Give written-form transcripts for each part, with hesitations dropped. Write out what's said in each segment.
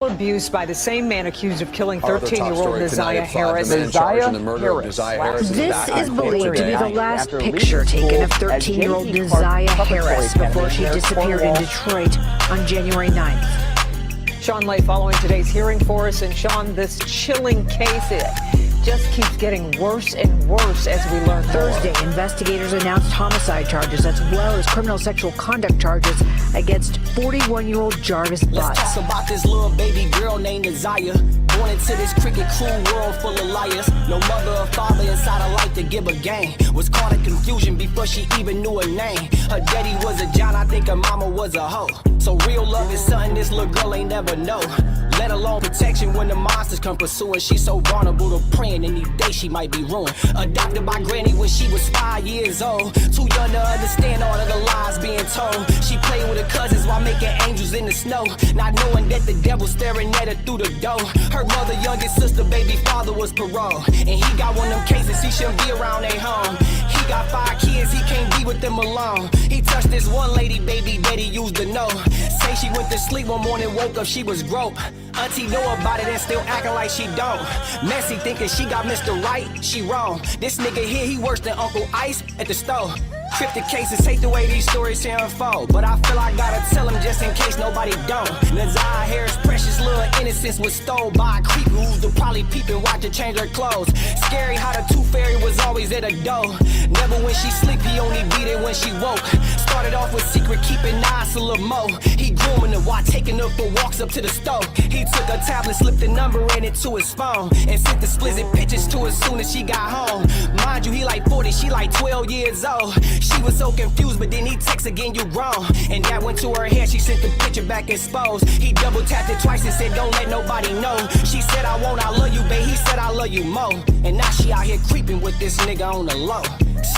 Abuse by the same man accused of killing 13-year-old Ziyah Harris. This is believed to be the last picture taken of 13-year-old Ziyah Harris before she disappeared in Detroit on January 9th. Sean Lay following today's hearing for us. And Sean, this chilling case, it just keeps getting worse and worse as we learn Thursday, investigators announced homicide charges as well as criminal sexual conduct charges against 41-year-old Jarvis Butts. Let's talk about this little baby girl named Ziyah. Born into this cricket cruel world full of liars. No mother or father inside her life to give a game. Was caught in confusion before she even knew her name. Her daddy was a John, I think her mama was a hoe. So real love is something this little girl ain't never know. Let alone protection when the monsters come pursuing. She's so vulnerable to praying any day she might be ruined. Adopted by granny when she was 5 years old. Too young to understand all of the lies being told. She played with her cousins while making angels in the snow. Not knowing that the devil's staring at her through the door. Her mother, youngest sister, baby father was parole. And he got one of them cases he shouldn't be around their home. He got 5 kids, he can't be with them alone. He touched this one lady, baby daddy used to know. Say she went to sleep one morning, woke up, she was broke. Auntie know about it and still acting like she don't. Messy thinking she got Mr. Right, she wrong. This nigga here, he worse than Uncle Ice at the store. Cryptic cases, hate the way these stories here unfold. But I feel I gotta tell them just in case nobody don't. Ziyah Harris' precious little innocence was stole by a creep who's the probably peeping, watch her change her clothes. Scary how the tooth fairy was always at her door. Never when she sleep, he only beat it when she woke. Started off with secret keeping eyes a little more. He grooming her while taking her for walks up to the stove. He took a tablet, slipped the number in it to his phone, and sent the explicit pictures to her as soon as she got home. Mind you, he like 40, she like 12 years old. She was so confused, but then he texts again, you grown. And that went to her head, she sent the picture back exposed. He double tapped it twice and said, don't let nobody know. She said, I won't, I love you, babe. He said, I love you more. And now she out here creeping with this nigga on the low.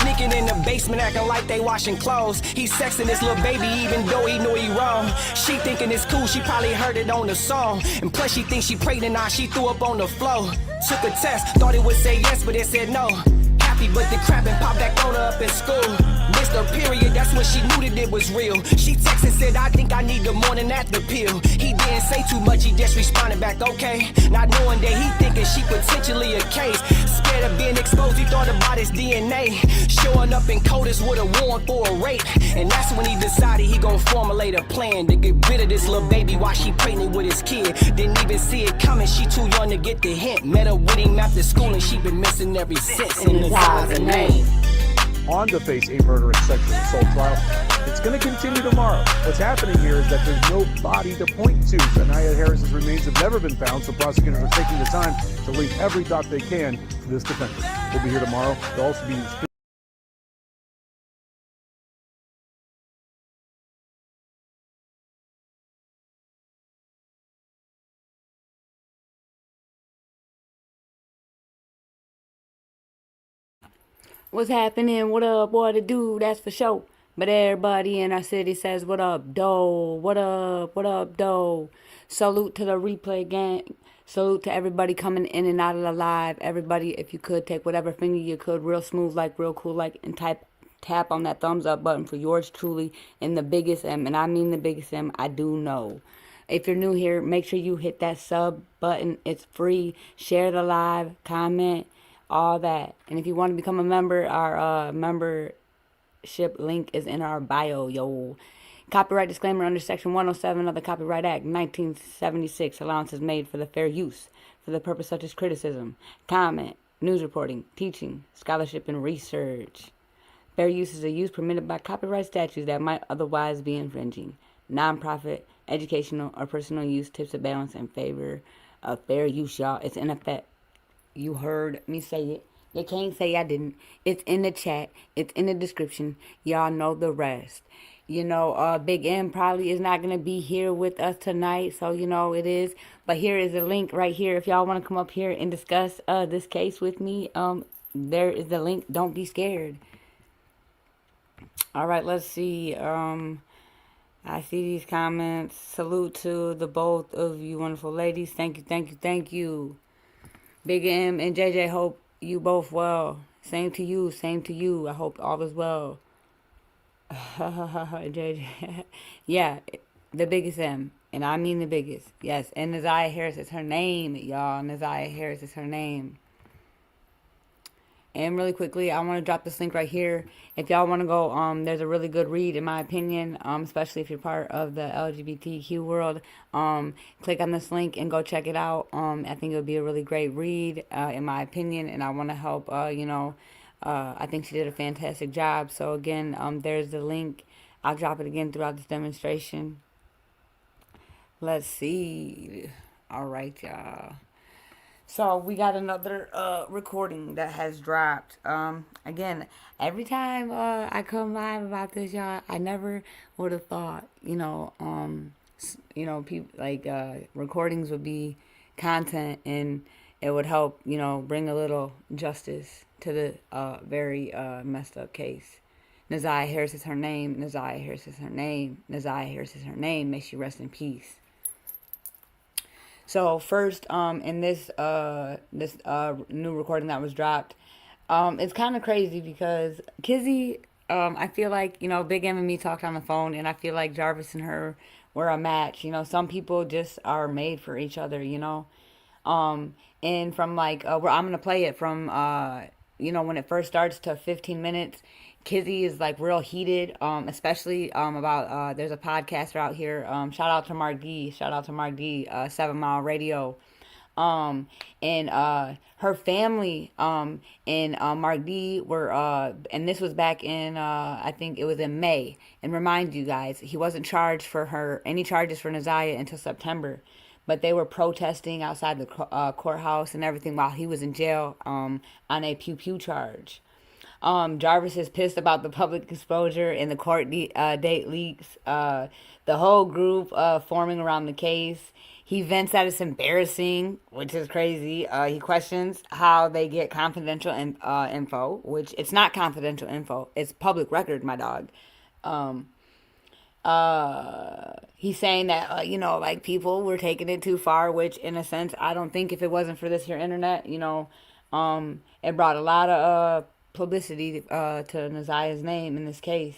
Sneaking in the basement, acting like they washing clothes. He sexing this little baby even though he knew he wrong. She thinking it's cool, she probably heard it on the song. And plus she thinks she pregnant, now she threw up on the floor. Took a test, thought it would say yes, but it said no. Happy, but the crap and popped back on her up in school. Missed her period, that's when she knew that it was real. She texted, said, I think I need the morning after pill. He didn't say too much, he just responded back, okay. Not knowing that he thinking she potentially a case. Scared of being exposed, he thought about his DNA. Showing up in CODIS with a warrant for a rape. And that's when he decided he gon' formulate a plan to get rid of this little baby while she pregnant with his kid. Didn't even see it coming, she too young to get the hint. Met her with him after school and she been missing ever since. In the Ziyah's name. On to face a murder and sexual assault trial. It's going to continue tomorrow. What's happening here is that there's no body to point to. Ziyah Harris's remains have never been found, so prosecutors are taking the time to link every dot they can to this defendant. We'll be here tomorrow. There'll also be What's happening? What up? What to do? That's for sure. But everybody in our city says, what up, doe? What up? What up, doe? Salute to the replay gang. Salute to everybody coming in and out of the live. Everybody, if you could, take whatever finger you could, real smooth like, real cool like, and tap on that thumbs up button for yours truly in the biggest M. And I mean the biggest M, I do know. If you're new here, make sure you hit that sub button. It's free. Share the live, comment, all that. And if you want to become a member, our membership link is in our bio, yo. Copyright disclaimer under Section 107 of the Copyright Act, 1976. Allowance is made for the fair use for the purpose such as criticism, comment, news reporting, teaching, scholarship, and research. Fair use is a use permitted by copyright statutes that might otherwise be infringing. Non-profit, educational, or personal use tips a balance in favor of fair use, y'all. It's in effect. You heard me say it. You can't say I didn't. It's in the chat. It's in the description. Y'all know the rest. You know, Big M probably is not going to be here with us tonight. So, you know, it is. But here is a link right here. If y'all want to come up here and discuss this case with me, there is the link. Don't be scared. All right, let's see. I see these comments. Salute to the both of you wonderful ladies. Thank you, thank you, thank you. Big M and JJ, hope you both well. Same to you, same to you. I hope all is well. JJ. Yeah, the biggest M. And I mean the biggest. Yes, and Ziyah Harris is her name, y'all. Ziyah Harris is her name. And really quickly, I want to drop this link right here. If y'all want to go, there's a really good read, in my opinion, especially if you're part of the LGBTQ world. Click on this link and go check it out. I think it would be a really great read, in my opinion, and I want to help, I think she did a fantastic job. So again, there's the link. I'll drop it again throughout this demonstration. Let's see. All right, y'all. So we got another recording that has dropped. Again, every time I come live about this, y'all, I never would have thought, people like recordings would be content and it would help, bring a little justice to the very messed up case. Ziyah Harris is her name. Ziyah Harris is her name. Ziyah Harris is her name. May she rest in peace. So first, in this new recording that was dropped, it's kind of crazy because Kizzy, I feel like, Big M and me talked on the phone, and I feel like Jarvis and her were a match. Some people just are made for each other, and from like, where I'm gonna play it from, when it first starts to 15 minutes. Kizzy is like real heated, especially about there's a podcaster out here. Shout out to Mark D. 7 Mile Radio. And her family and Mark D were and this was back in I think it was in May. And remind you guys, he wasn't charged for any charges for Ziyah until September. But they were protesting outside the courthouse and everything while he was in jail on a pew charge. Jarvis is pissed about the public exposure and the court date leaks. The whole group forming around the case. He vents that it's embarrassing, which is crazy. He questions how they get confidential info, which it's not confidential info. It's public record, my dog. He's saying that, like people were taking it too far, which in a sense, I don't think if it wasn't for this here internet, it brought a lot of publicity to Ziyah's name in this case,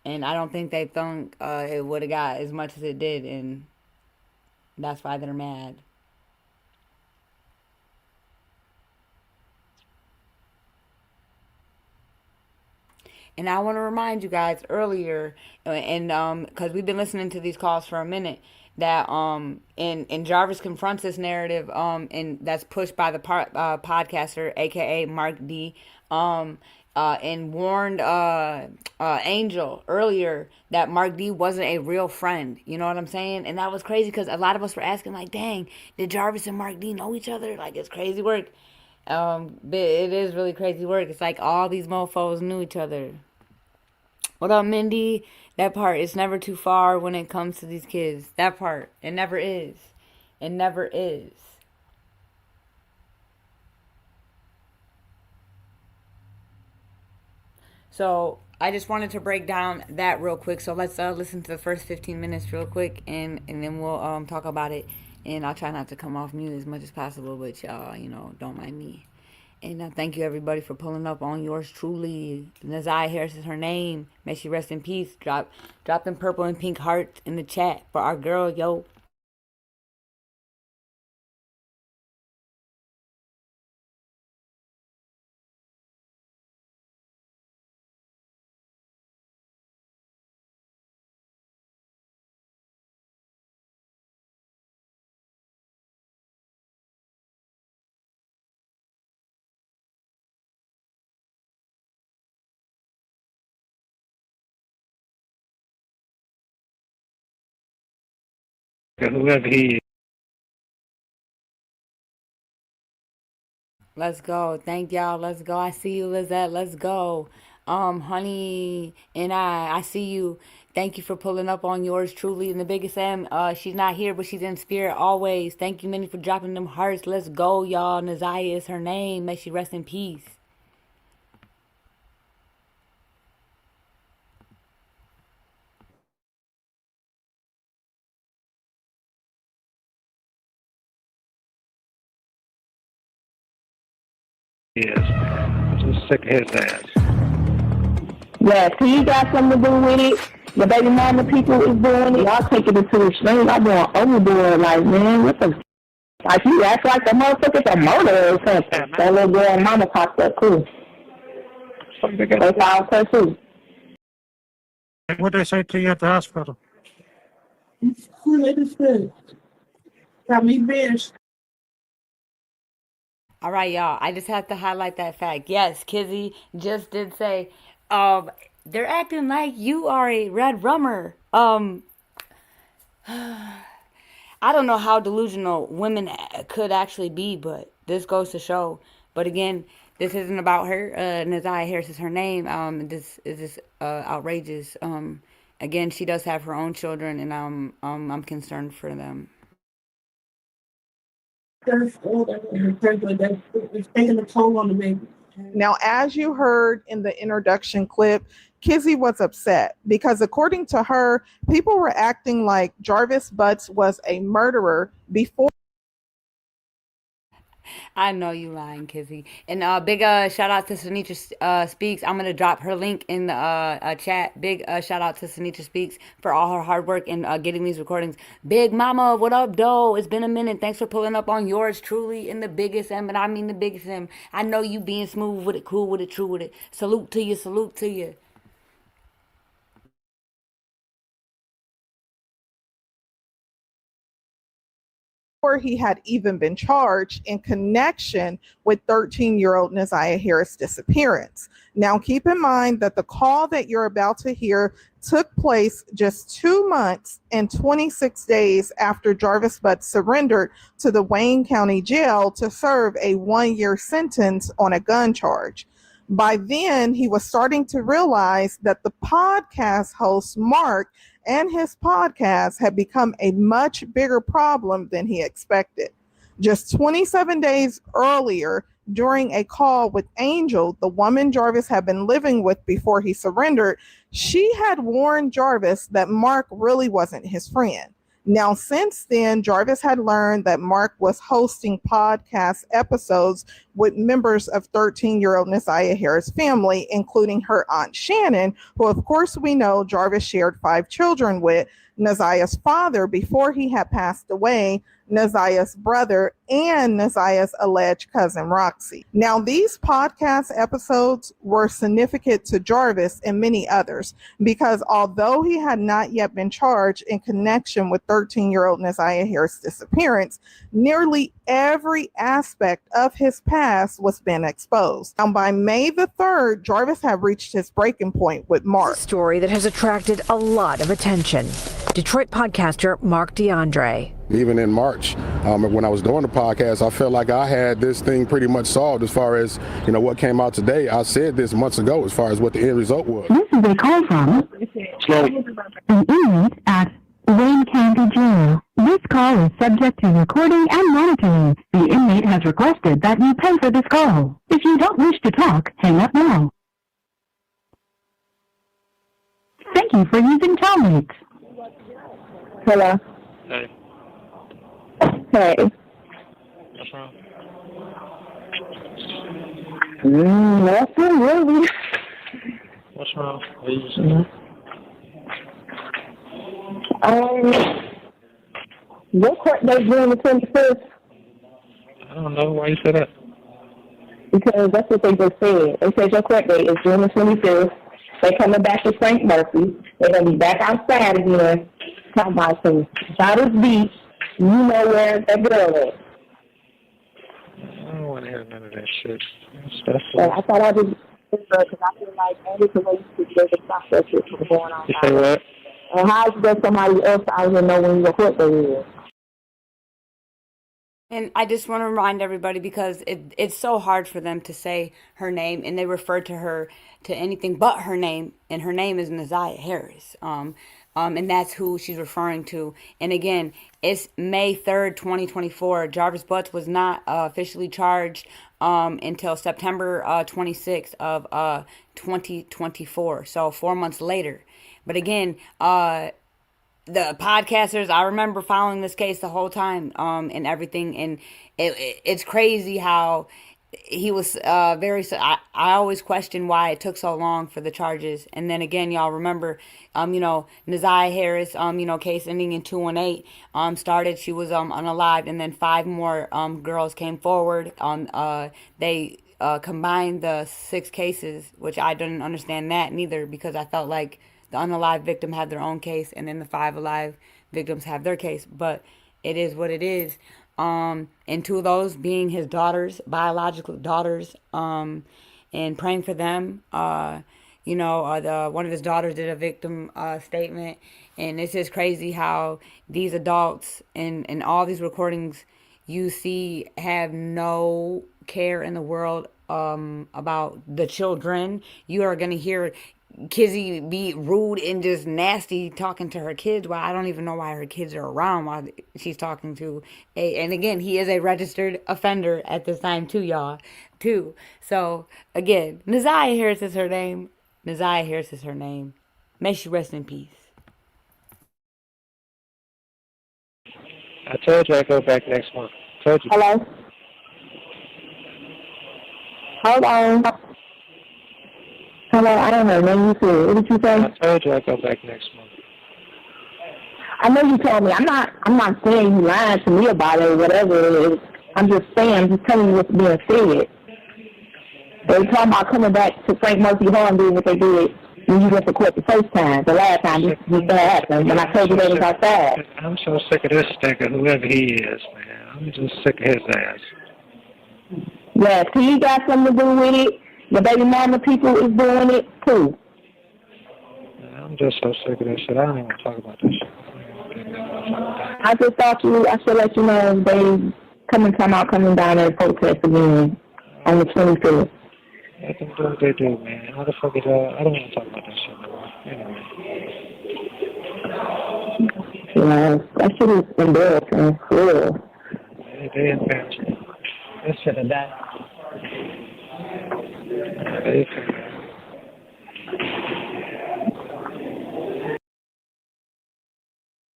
and I don't think they thought it would have got as much as it did, and that's why they're mad. And I want to remind you guys earlier, and because we've been listening to these calls for a minute, that and Jarvis confronts this narrative and that's pushed by the podcaster, aka Mark D, and warned Angel earlier that Mark D wasn't a real friend. You know what I'm saying? And that was crazy because a lot of us were asking, like, dang, did Jarvis and Mark D know each other? Like, it's crazy work. But it is really crazy work. It's like all these mofos knew each other. What up, Mindy? That part, it's never too far when it comes to these kids. That part, it never is. It never is. So I just wanted to break down that real quick. So let's listen to the first 15 minutes real quick, and then we'll talk about it. And I'll try not to come off mute as much as possible, but y'all, don't mind me. And thank you, everybody, for pulling up on yours truly. Ziyah Harris is her name. May she rest in peace. Drop them purple and pink hearts in the chat for our girl, yo. Whoever he is. Let's go. Thank y'all. Let's go. I see you, Lizette. Let's go. Honey and I see you. Thank you for pulling up on yours truly. And the biggest M, she's not here, but she's in spirit always. Thank you, Minnie, for dropping them hearts. Let's go, y'all. Ziyah is her name. May she rest in peace. Yes. I'm sick of his ass. Yes, he got something to do with it. The baby mama people is doing it. Y'all taking it to the extreme. I'm going overboard. Like, man, what the? Like, you act like the motherfucker's a murderer or something. That little girl and mama popped up too. They found her too. What did they say to you at the hospital? Got me bitch. All right, y'all. I just have to highlight that fact. Yes, Kizzy just did say, they're acting like you are a red rummer. I don't know how delusional women could actually be, but this goes to show. But again, this isn't about her. Ziyah Harris is her name. This is just outrageous. Again, she does have her own children, and I'm concerned for them. It's taking a toll on the baby. Now, as you heard in the introduction clip, Kizzy was upset because, according to her, people were acting like Jarvis Butts was a murderer before. I know you lying, Kizzy. And big shout out to Sanitra Speaks. I'm gonna drop her link in the chat. Big shout out to Sanitra Speaks for all her hard work in getting these recordings. Big Mama, what up, doe? It's been a minute. Thanks for pulling up on yours truly in the biggest M, and I mean the biggest M. I know you being smooth with it, cool with it, true with it. Salute to you, salute to you. He had even been charged in connection with 13-year-old Ziyah Harris' disappearance. Now, keep in mind that the call that you're about to hear took place just 2 months and 26 days after Jarvis Butts surrendered to the Wayne County Jail to serve a 1-year sentence on a gun charge. By then, he was starting to realize that the podcast host, Mark, and his podcast had become a much bigger problem than he expected. Just 27 days earlier, during a call with Angel, the woman Jarvis had been living with before he surrendered, she had warned Jarvis that Mark really wasn't his friend. Now, since then, Jarvis had learned that Mark was hosting podcast episodes with members of 13-year-old Ziyah Harris' family, including her aunt Shannon, who, of course, we know Jarvis shared 5 children with, Ziyah's father before he had passed away, Ziyah's brother, and Ziyah's alleged cousin Roxy. Now, these podcast episodes were significant to Jarvis and many others because although he had not yet been charged in connection with 13-year-old Ziyah Harris' disappearance, nearly every aspect of his past was being exposed. Now, by May the 3rd, Jarvis had reached his breaking point with Mark. A story that has attracted a lot of attention. Detroit podcaster Mark DeAndre. Even in March, when I was doing the podcast, I felt like I had this thing pretty much solved as far as, what came out today. I said this months ago as far as what the end result was. This is a call from an inmate at Wayne County Jail. This call is subject to recording and monitoring. The inmate has requested that you pay for this call. If you don't wish to talk, hang up now. Thank you for using Telmex. Hello. Hey, Hey. what's wrong? Nothing really. What's wrong? What are you saying? What court date June the 25th? I don't know. Why you say that? Because that's what they just said. They said your court date is June the 25th. They coming back to Frank Murphy. They're going to be back outside again. Talking about some Shotter's Beach. You know where that girl is. I don't want to hear none of that shit. So I thought I would, because I feel like that is the way you should be able to stop that shit from going on. You say what? And how is that somebody else out here know when your court date is? And I just want to remind everybody because it's so hard for them to say her name and they refer to her to anything but her name, and her name is Ziyah Harris. And that's who she's referring to. And again, it's May 3rd, 2024. Jarvis Butts was not officially charged until September 26th of 2024. So 4 months later. But again, the podcasters, I remember following this case the whole time and everything. And it's crazy how he was very. I always question why it took so long for the charges. And then again, y'all remember, Ziyah Harris, case ending in 218, started. She was unalived, and then 5 more girls came forward. They combined the 6 cases, which I didn't understand that neither, because I felt like the unalived victim had their own case, and then the 5 alive victims have their case. But it is what it is. And 2 of those being his daughters, biological daughters, and praying for them. One of his daughters did a victim statement, and it's just crazy how these adults and all these recordings you see have no care in the world about the children. You are gonna hear Kizzy be rude and just nasty talking to her kids. Well, I don't even know why her kids are around while she's talking to and again, he is a registered offender at this time too, y'all, too. So again, Ziyah Harris is her name. Ziyah Harris is her name. May she rest in peace. I told you I'd go back next month. Told you. Hello? Hold on. Hello, I don't know. When you said, what did you say? I told you I'd go back next month. I know you told me. I'm not saying you lied to me about it or whatever it is. I'm just just telling you what's being said. They talking about coming back to Frank Murphy Hall and doing what they did when you went to court the first time. The last time this happened, when I told you they was outside. I'm so sick of this nigga, whoever he is, man. I'm just sick of his ass. Yes, he got something to do with it. The baby mama people is doing it too. I'm just so sick of this shit. I don't even want to talk about this shit. I just thought I should let you know they coming down and protest again on the 25th. Let them do what they do, man. How the fuck is that? I don't want to talk about that shit no more. Anyway. Yeah, that shit is embarrassing, for real. They embarrassing. This shit of that.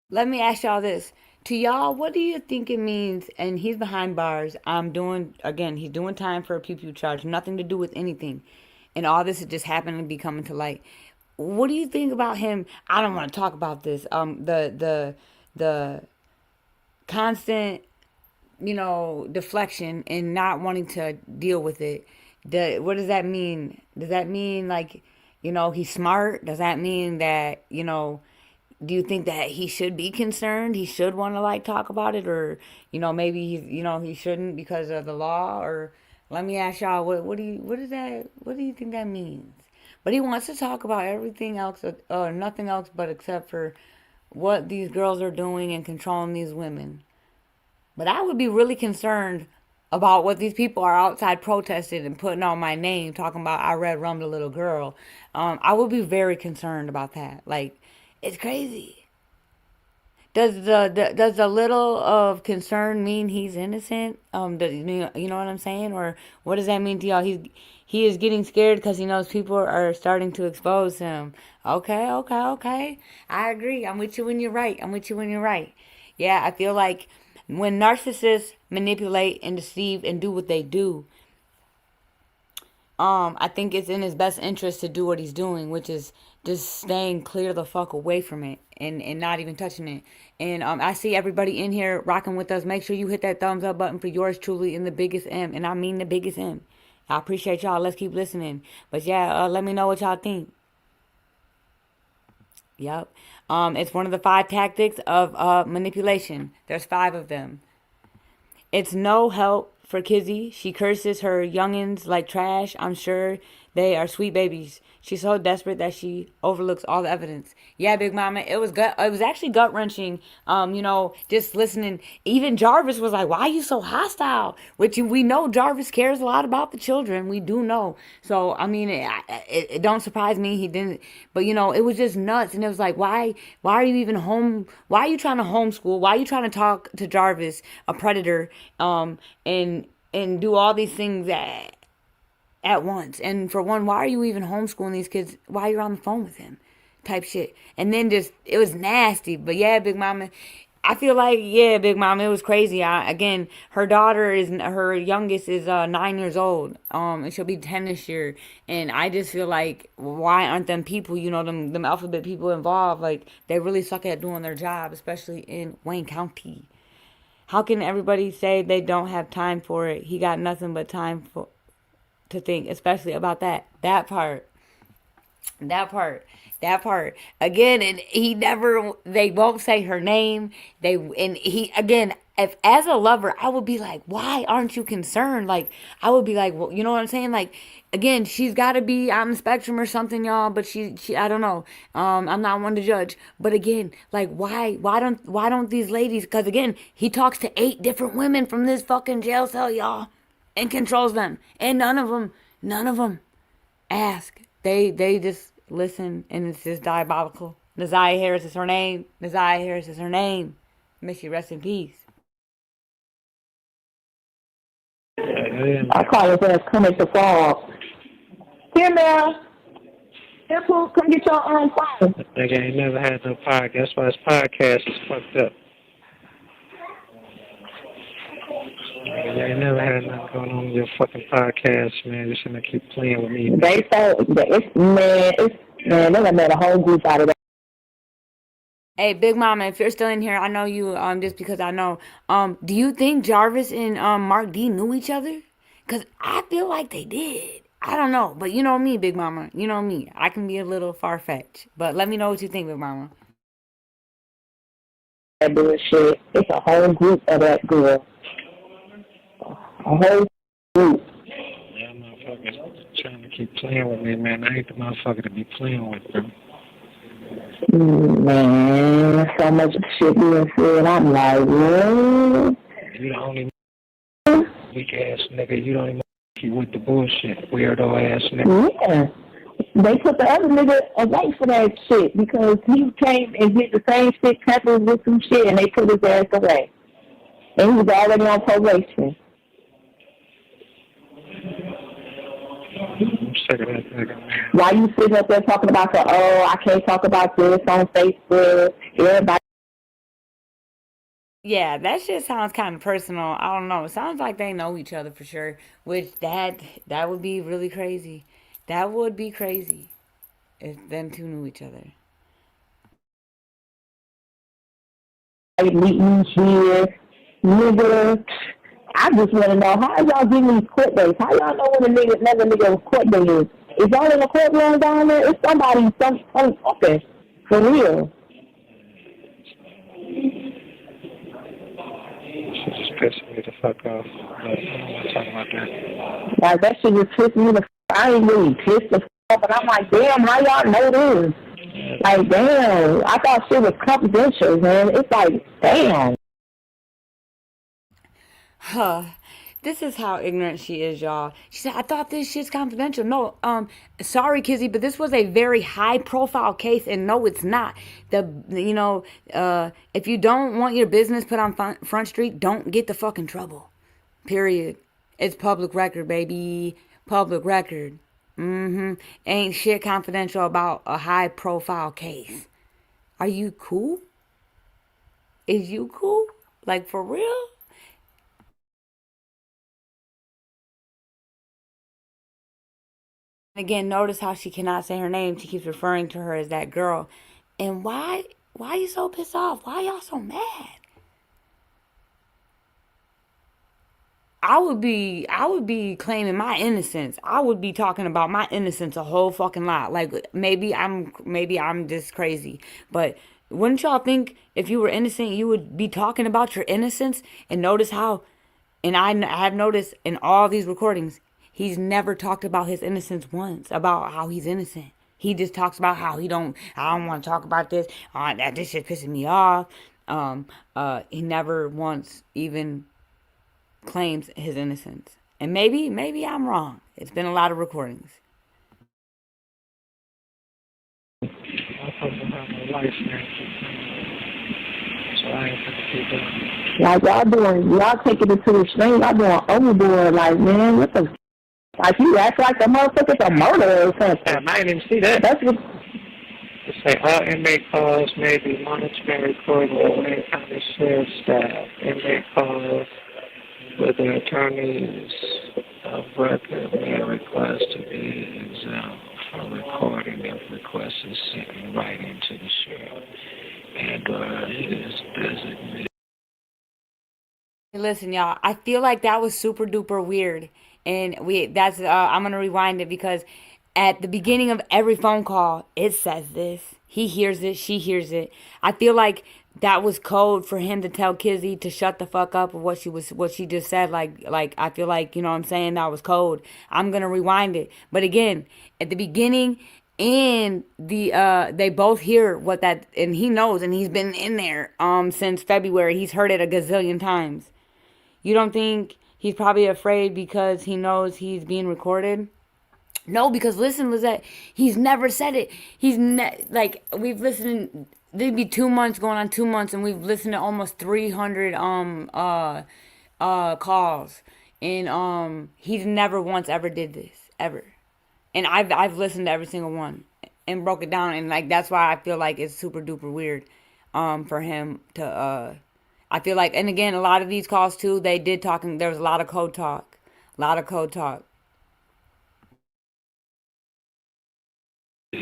Let me ask y'all this. To y'all, what do you think it means? And he's behind bars. He's doing time for a pew-pew charge. Nothing to do with anything. And all this is just happening to be coming to light. What do you think about him? I don't want to talk about this. The constant, deflection and not wanting to deal with it. What does that mean? Does that mean he's smart? Does that mean that, do you think that he should be concerned? He should want to talk about it, or maybe he shouldn't because of the law? Or let me ask y'all, what do you think that means? But he wants to talk about everything else or nothing else but except for what these girls are doing and controlling these women. But I would be really concerned about what these people are outside protesting and putting on my name, talking about I read Rum the Little Girl. I would be very concerned about that. It's crazy. Does the little of concern mean he's innocent? You know what I'm saying? Or what does that mean to y'all? He is getting scared because he knows people are starting to expose him. Okay. I agree. I'm with you when you're right. Yeah, I feel like when narcissists manipulate and deceive and do what they do, I think it's in his best interest to do what he's doing, which is just staying clear the fuck away from it and not even touching it. And I see everybody in here rocking with us. Make sure you hit that thumbs up button for yours truly in the biggest M. And I mean the biggest M. I appreciate y'all. Let's keep listening. But yeah, let me know what y'all think. Yep. It's one of the 5 tactics of manipulation. There's 5 of them. It's no help for Kizzy. She curses her youngins like trash. I'm sure they are sweet babies. She's so desperate that she overlooks all the evidence. Yeah, Big Mama, it was actually gut wrenching. Just listening. Even Jarvis was like, "Why are you so hostile?" Which we know Jarvis cares a lot about the children. We do know. So I mean, it don't surprise me he didn't. But it was just nuts. And it was like, why are you even home? Why are you trying to homeschool? Why are you trying to talk to Jarvis, a predator, and do all these things at once? And for one, why are you even homeschooling these kids while you're on the phone with him? Type shit. And then it was nasty. But yeah, Big Mama, I feel like, yeah, Big Mom, it was crazy. Again, her youngest is 9 years old, and she'll be 10 this year. And I just feel like, why aren't them people, them alphabet people involved? Like, they really suck at doing their job, especially in Wayne County. How can everybody say they don't have time for it? He got nothing but time to think, especially about that part. Again, and they won't say her name. If as a lover, I would be like, why aren't you concerned? Like, I would be like, well, you know what I'm saying? Like, again, she's got to be on the spectrum or something, y'all, but she, I don't know. I'm not one to judge, but again, like, why don't these ladies, because again, he talks to 8 different women from this fucking jail cell, y'all, and controls them, and none of them ask. They just listen, and it's just diabolical. Ziyah Harris is her name. May she rest in peace. I call his ass come at the fall. Here, Mel. Here, Pooh, come get your own phone. Nigga ain't never had no podcast. That's why his podcast is fucked up. Nigga, you ain't never had nothing going on with your fucking podcast, man. You shouldn't keep playing with me. They done made a whole group out of that. Hey, Big Mama, if you're still in here, I know you, just because I know. Do you think Jarvis and Mark D knew each other? Because I feel like they did. I don't know, but you know me, Big Mama. You know me. I can be a little far-fetched. But let me know what you think, Big Mama. That bullshit. It's a whole group of that girl. A whole group. Yeah, motherfuckers trying to keep playing with me, man. I ain't the motherfucker to be playing with, bro. Man, so much shit being said. I'm like, what? You the only weak ass nigga. You don't even keep with the bullshit, weirdo ass nigga. Yeah. They put the other nigga away for that shit because he came and did the same shit, coupled with some shit, and they put his ass away. And he was already on probation. I'm sick of that nigga, man. Why you sitting up there talking about I can't talk about this on Facebook. Everybody. Yeah, that shit sounds kind of personal. I don't know. It sounds like they know each other for sure, which that would be really crazy. That would be crazy if them two knew each other. Meet me here, nigga. I just want to know how y'all getting these court days. How y'all know when another nigga court day is? Is y'all in the courtroom down there? It's somebody, okay, for real. She just pissing me the fuck off. But I don't want to talk about that. Like, that shit just pissed me the fuck. I ain't really pissed the fuck off, but I'm like, damn, how y'all know this? Like, damn, I thought shit was confidential, man. It's like, damn. This is how ignorant she is, y'all. She said, I thought this shit's confidential. No, sorry, Kizzy, but this was a very high-profile case, and no, it's not. If you don't want your business put on Front Street, don't get the fucking trouble. Period. It's public record, baby. Public record. Ain't shit confidential about a high-profile case. Are you cool? Is you cool? Like, for real? Again, notice how she cannot say her name. She keeps referring to her as that girl. And why are you so pissed off? Why y'all so mad? I would be claiming my innocence. I would be talking about my innocence a whole fucking lot. Like, maybe I'm just crazy. But wouldn't y'all think if you were innocent, you would be talking about your innocence? And notice how, and I have noticed in all these recordings, he's never talked about his innocence once, about how he's innocent. He just talks about how I don't want to talk about this. This shit pissing me off. He never once even claims his innocence. And maybe I'm wrong. It's been a lot of recordings. I'm talking about my life, man. So I ain't gonna keep doing it. Like, y'all taking it to the extreme. Y'all doing overboard. Like, man, what the like, you act like the motherfucker's a murderer or something. Damn, I didn't even see that. That's what. To say all inmate calls may be monitored and recorded by Wayne County Sheriff's staff. Inmate calls with the attorneys of record may request to be exempt from recording if request is sent in writing to the sheriff and his designee. Listen, y'all, I feel like that was super duper weird. And I'm going to rewind it because at the beginning of every phone call, it says this. He hears it. She hears it. I feel like that was code for him to tell Kizzy to shut the fuck up of what she just said. Like I feel like, you know what I'm saying? That was code. I'm going to rewind it. But again, at the beginning and they both hear what that, and he knows, and he's been in there since February. He's heard it a gazillion times. You don't think he's probably afraid because he knows he's being recorded? No, because listen, Lizette, he's never said it. Like, we've listened, there'd be 2 months, going on 2 months, and we've listened to almost 300 calls. And he's never once ever did this, ever. And I've listened to every single one and broke it down, and like that's why I feel like it's super duper weird for him to I feel like, and again, a lot of these calls too, they did talk, and there was a lot of code talk. A lot of code talk. I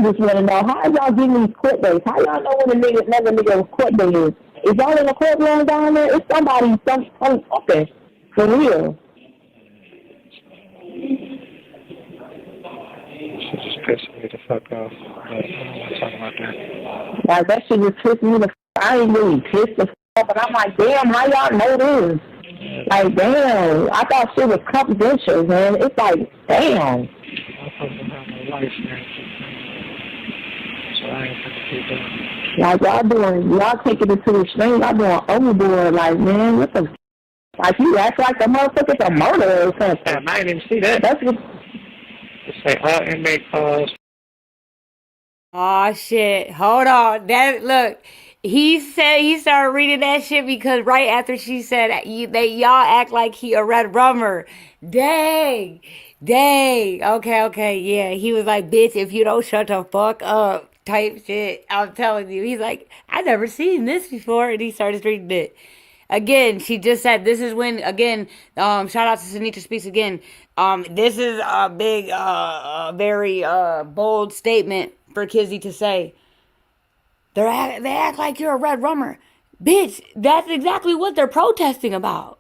just want to know, how y'all getting these court dates? How y'all know when another nigga's court date is? Is y'all in a courtroom down there? It's somebody talking. For real. She just pissing me the fuck off. But I don't want to talk about that. Like, that shit just pissed me the fuck. I ain't really pissed the fuck off, but I'm like, damn, how y'all know this? Like, damn, I thought shit was confidential, man. It's like, damn. I fucking have my life now. So I ain't gonna keep doing. Like, y'all taking it to the extreme. Y'all doing overboard. Like, man, what the f? Like, you act like the motherfucker's a murderer or something. Damn, I didn't even see that. That's what. To say all inmate calls. Oh shit! Hold on. Look. He said he started reading that shit because right after she said y'all act like he a red rummer. Dang. Okay. Yeah. He was like, bitch, if you don't shut the fuck up, type shit. I'm telling you. He's like, I never seen this before, and he started reading it. Again, she just said this is when, again, shout out to Sinitra Speaks again. This is a big, very bold statement for Kizzy to say. They act like you're a red rummer. Bitch, that's exactly what they're protesting about.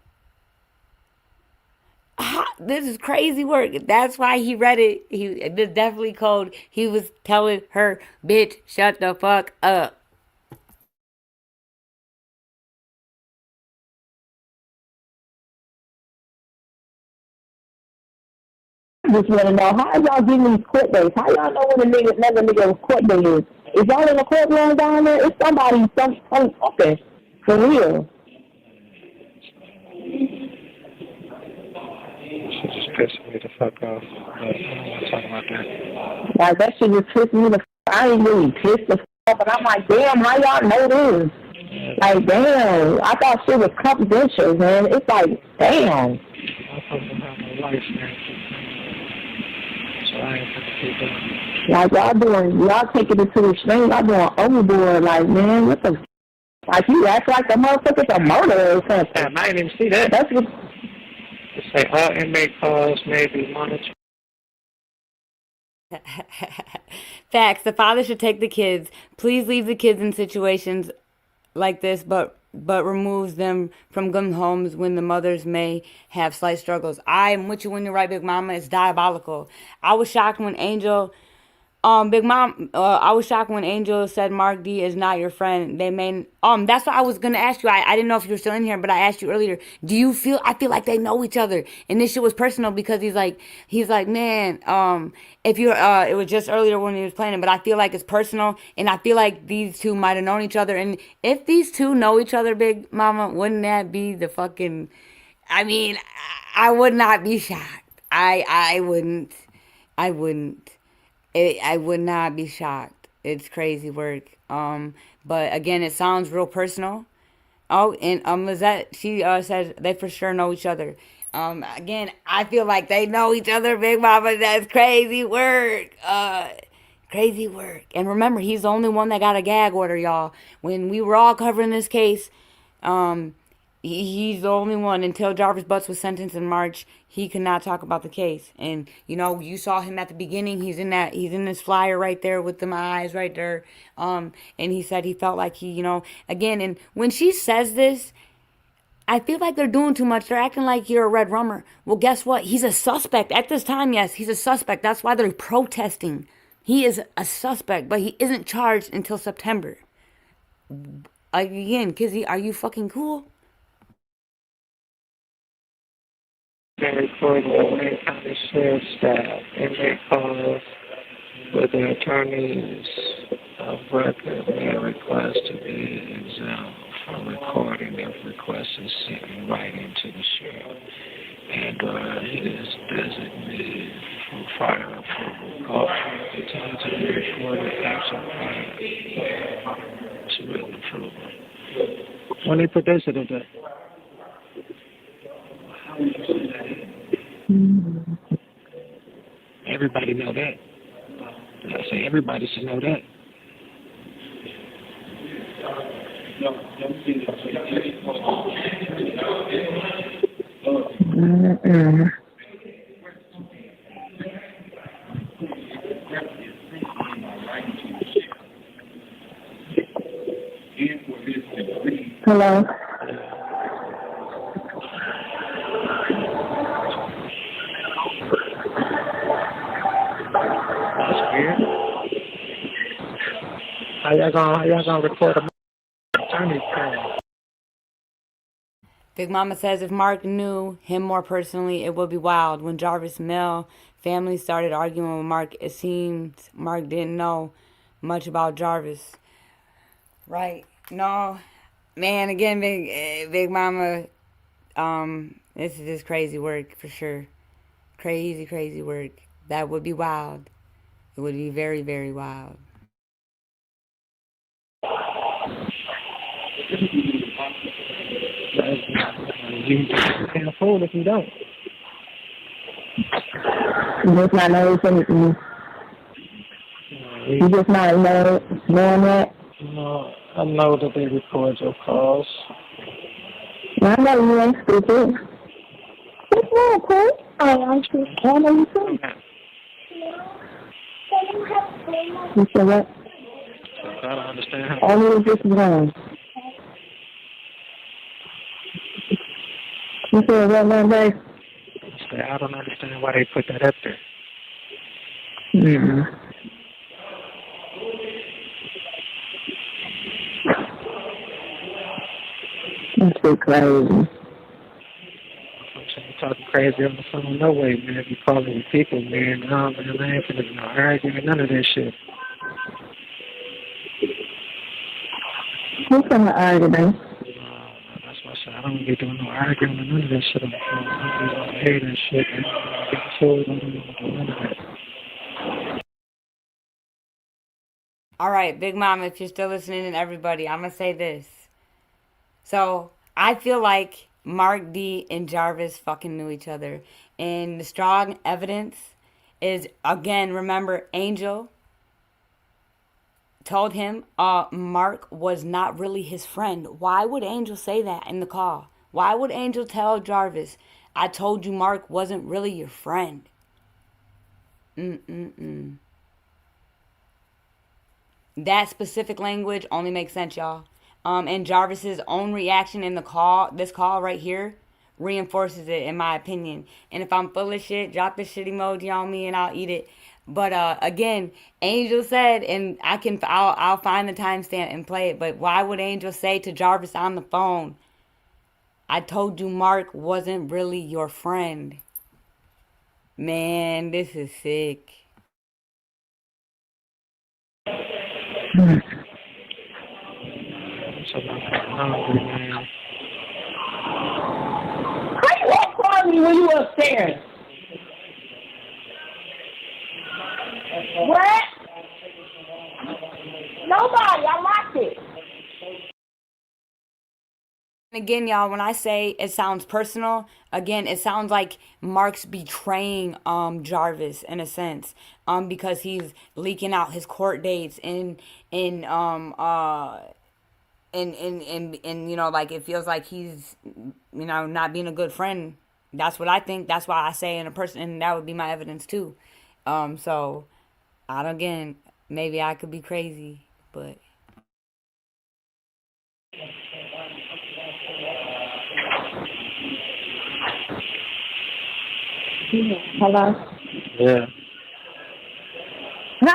This is crazy work. That's why he read it. This definitely code. He was telling her, bitch, shut the fuck up. I just want to know, how y'all getting these court dates? How y'all know when another nigga's court date is? Is y'all in a courtroom down there? It's somebody talking. For real. She just pissing me the fuck off. But I don't want to talk about that. Like, that shit just pissed me the fuck. I ain't really pissed the fuck off, but I'm like, damn, how y'all know this? Like, damn, I thought shit was confidential, man. It's like, damn. I fucking have my life now. So I ain't gonna keep doing. Like, y'all taking it to the extreme. Y'all doing overboard. Like, man, what the f? Like, you act like the motherfucker's a murderer or something. Damn, I didn't even see that. That's what. To say all inmate calls may be monitored. Facts. The father should take the kids. Please leave the kids in situations like this, but removes them from good homes when the mothers may have slight struggles. I am with you when you're right, Big Mama. It's diabolical. I was shocked when Angel Big Mom, I was shocked when Angel said Mark D is not your friend. They may, that's what I was gonna ask you. I didn't know if you were still in here, but I asked you earlier. Do you feel? I feel like they know each other, and this shit was personal because he's like, man, if you're, it was just earlier when he was playing it, but I feel like it's personal, and I feel like these two might have known each other, and if these two know each other, Big Mama, wouldn't that be the fucking? I mean, I would not be shocked. I wouldn't. I would not be shocked. It's crazy work. But again, it sounds real personal. Oh, and Lizette, she says they for sure know each other. Again, I feel like they know each other, Big Mama. That's crazy work. Crazy work. And remember, he's the only one that got a gag order, y'all. When we were all covering this case, he's the only one. Until Jarvis Butts was sentenced in March, he could not talk about the case. And you saw him at the beginning. He's in this flyer right there with them eyes right there. And he said he felt like he, again. And when she says this, I feel like they're doing too much. They're acting like you're a red rummer. Well, guess what? He's a suspect. At this time, yes, he's a suspect. That's why they're protesting. He is a suspect, but he isn't charged until September. Again, Kizzy, are you fucking cool? Very important when it comes to sheriff staff, and they call with the attorneys of record may request to be exempt from recording if request is sent in writing to the sheriff. And he is designated for fire approval. Call for the time to be recorded action plan to written approval. When they put this in the everybody know that. I say everybody should know that. Hello. That's weird. How y'all gonna record a attorney call? Big Mama says if Mark knew him more personally, it would be wild. When Jarvis Mill family started arguing with Mark, it seemed Mark didn't know much about Jarvis. Right. No. Man, again, Big Mama, this is just crazy work for sure. Crazy, crazy work. That would be wild. It would be very, very wild. You can't afford if you don't. You just not know anything. You just not knowing that. No, I know that they record your calls. I know you ain't stupid. What's wrong, Chris? I'm stupid. I know you too. You said what? I don't understand how. Only this is wrong. You said what, man, babe? I don't understand why they put that up there. Mm-hmm. That's so crazy. I'm saying, you're talking crazy on the phone. No way, man. You calling the people, man. No, man, I ain't finna no arguing, none of that shit. Who's gonna argue, babe? That's why I said I don't be doing no arguing or none of that shit on the phone. I don't be on hate and shit, man. I don't do none of that. All right, Big Mama, if you're still listening and everybody, I'm going to say this. So, I feel like Mark D and Jarvis fucking knew each other. And the strong evidence is, again, remember, Angel told him Mark was not really his friend. Why would Angel say that in the call? Why would Angel tell Jarvis, I told you Mark wasn't really your friend? That specific language only makes sense, y'all. And Jarvis's own reaction in the call, this call right here, reinforces it, in my opinion. And if I'm full of shit, drop the shit emoji on me and I'll eat it. But again, Angel said, and I'll find the timestamp and play it. But why would Angel say to Jarvis on the phone, I told you Mark wasn't really your friend? Man, this is sick. So I'm hungry, man. How you walk by me when you upstairs? What? Nobody. I locked it. Again, y'all, when I say it sounds personal, again, it sounds like Mark's betraying Jarvis in a sense, because he's leaking out his court dates and you know, like, it feels like he's, you know, not being a good friend. That's what I think. That's why I say in a person, and that would be my evidence too. So I don't, again, maybe I could be crazy, but Hello? Yeah. Huh?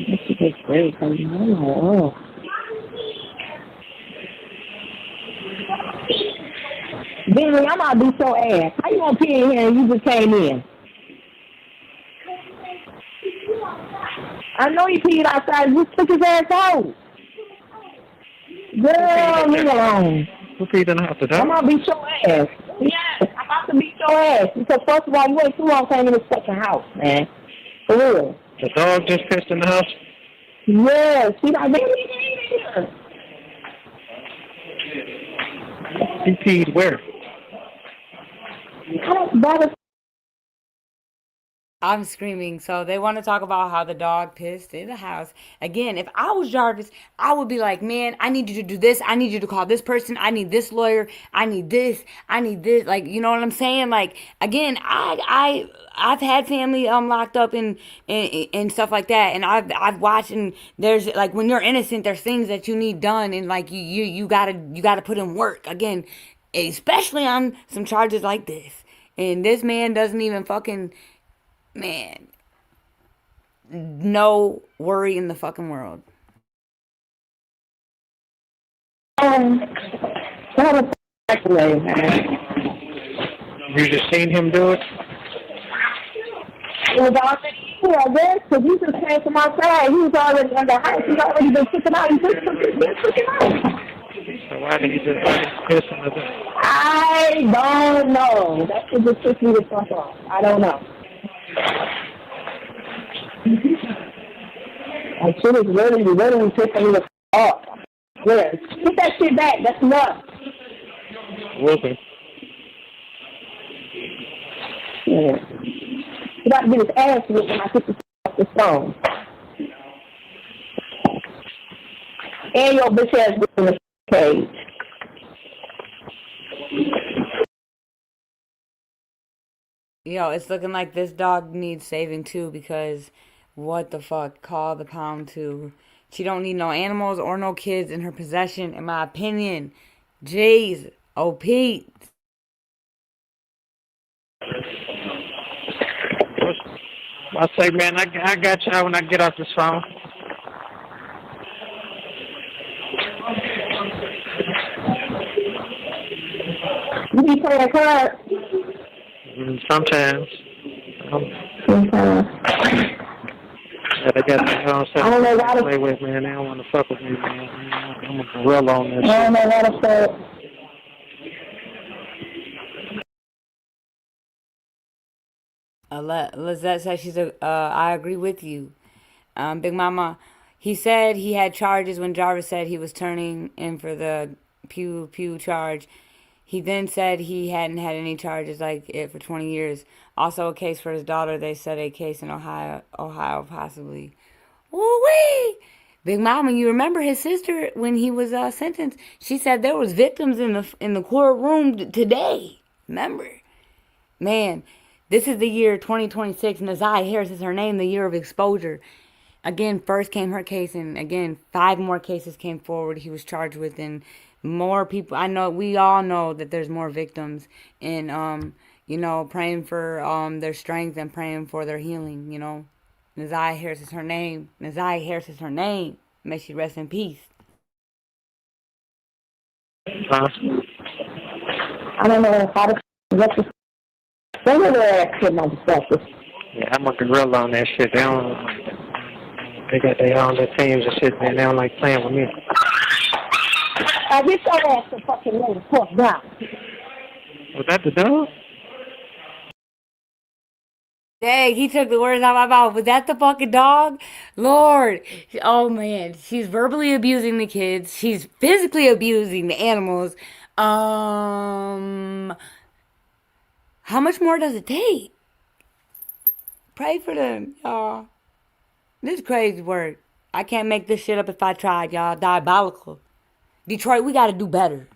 This is great. Oh. Bentley, I'm about to be so ass. How you gonna pee in here and you just came in? I know you peed outside. You took his ass out. Girl, leave me alone. Who peed in the house? The dog? I'm about to beat your ass. Yes, I'm about to beat your ass. Because first of all, you ain't too long came in this fucking house, man. For real. The dog just pissed in the house? Yes, she like, baby, here. He peed where? I'm screaming. So they want to talk about how the dog pissed in the house. Again, if I was Jarvis, I would be like, man, I need you to do this. I need you to call this person. I need this lawyer. I need this. I need this. Like, you know what I'm saying? Like, again, I've had family locked up and stuff like that, and I've watched, and there's, like, when you're innocent, there's things that you need done, and like you gotta put in work again, especially on some charges like this. And this man doesn't even fucking, man, no worry in the fucking world. You just seen him do it? It was already here, I guess, because he just came from outside. He was already in the house. He's already been taken out. He just took him out. So why did he just piss in the thing? I don't know. That should just took me the fuck off. I don't know. That shit is really pissing me the fuck off. Yeah, put that shit back. That's enough. Whooping. Yeah. You got to get his ass whipped when I took the off the phone. And your bitch ass in the cage. Yo, it's looking like this dog needs saving too, because what the fuck? Call the pound too. She don't need no animals or no kids in her possession, in my opinion. Jeez. Oh, Pete. I say, man, I got y'all when I get off this phone. You be playing cards? Sometimes. Sometimes. Yeah, they got their own stuff I don't know why to play with, man. They don't want to fuck with me, man. I'm a gorilla on this shit. I don't know why to say it. Lizette says she's I agree with you. Big Mama, he said he had charges when Jarvis said he was turning in for the pew charge. He then said he hadn't had any charges like it for 20 years. Also a case for his daughter. They said a case in Ohio possibly. Woo-wee! Big Mama, you remember his sister when he was sentenced? She said there was victims in the courtroom today. Remember? Man, this is the year 2026. Ziyah Harris is her name, the year of exposure. Again, first came her case, and again, 5 more cases came forward he was charged with, and more people. I know, we all know that there's more victims, and you know, praying for their strength and praying for their healing, you know. Ziyah Harris is her name. Ziyah Harris is her name. May she rest in peace. I don't know how to what to say to that shit, motherfuckers. Yeah, I'm a gorilla on that shit. They got their own little teams and shit, man. They don't like playing with me. I get your ass to fucking lay the fuck down. Was that the dog? Dang, he took the words out of my mouth. Was that the fucking dog? Lord. Oh, man. She's verbally abusing the kids. She's physically abusing the animals. How much more does it take? Pray for them, y'all. This is crazy work. I can't make this shit up if I tried, y'all. Diabolical. Detroit, we gotta do better.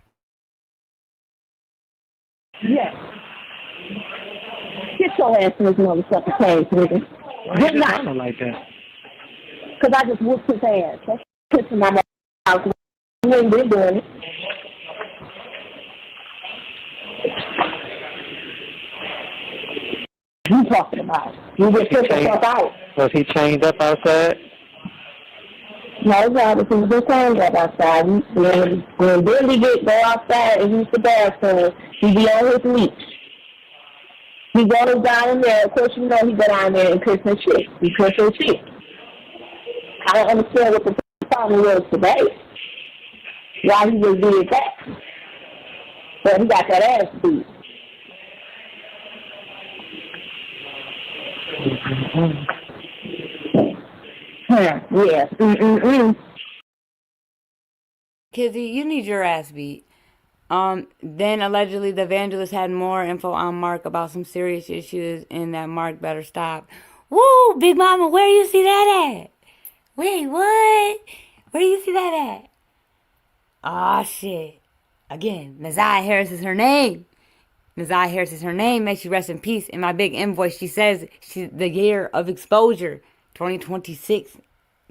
Yes. Get your ass in this motherfucking cage, nigga. Good night. I don't like that. Because I just whooped his ass. That's pissing my house. You ain't been doing it. You talking about? You just took yourself out. Was he chained up outside? No, God, if he's been chained up outside. When Billy go outside and use the bathroom, he be on his leash. He goes down in there. Of course, you know he go down there and piss and shit. He piss and shit. I don't understand what the problem was today. Why he just did that. But he got that ass beat. Yes. Kizzy, you need your ass beat. Then allegedly the evangelist had more info on Mark about some serious issues and that Mark better stop. Woo, Big Mama, where you see that at? Wait, what? Where you see that at? Aw, shit. Again, Ziyah Harris is her name. Ziyah Harris is her name. May she rest in peace. In my big invoice, she says she's the year of exposure. 2026.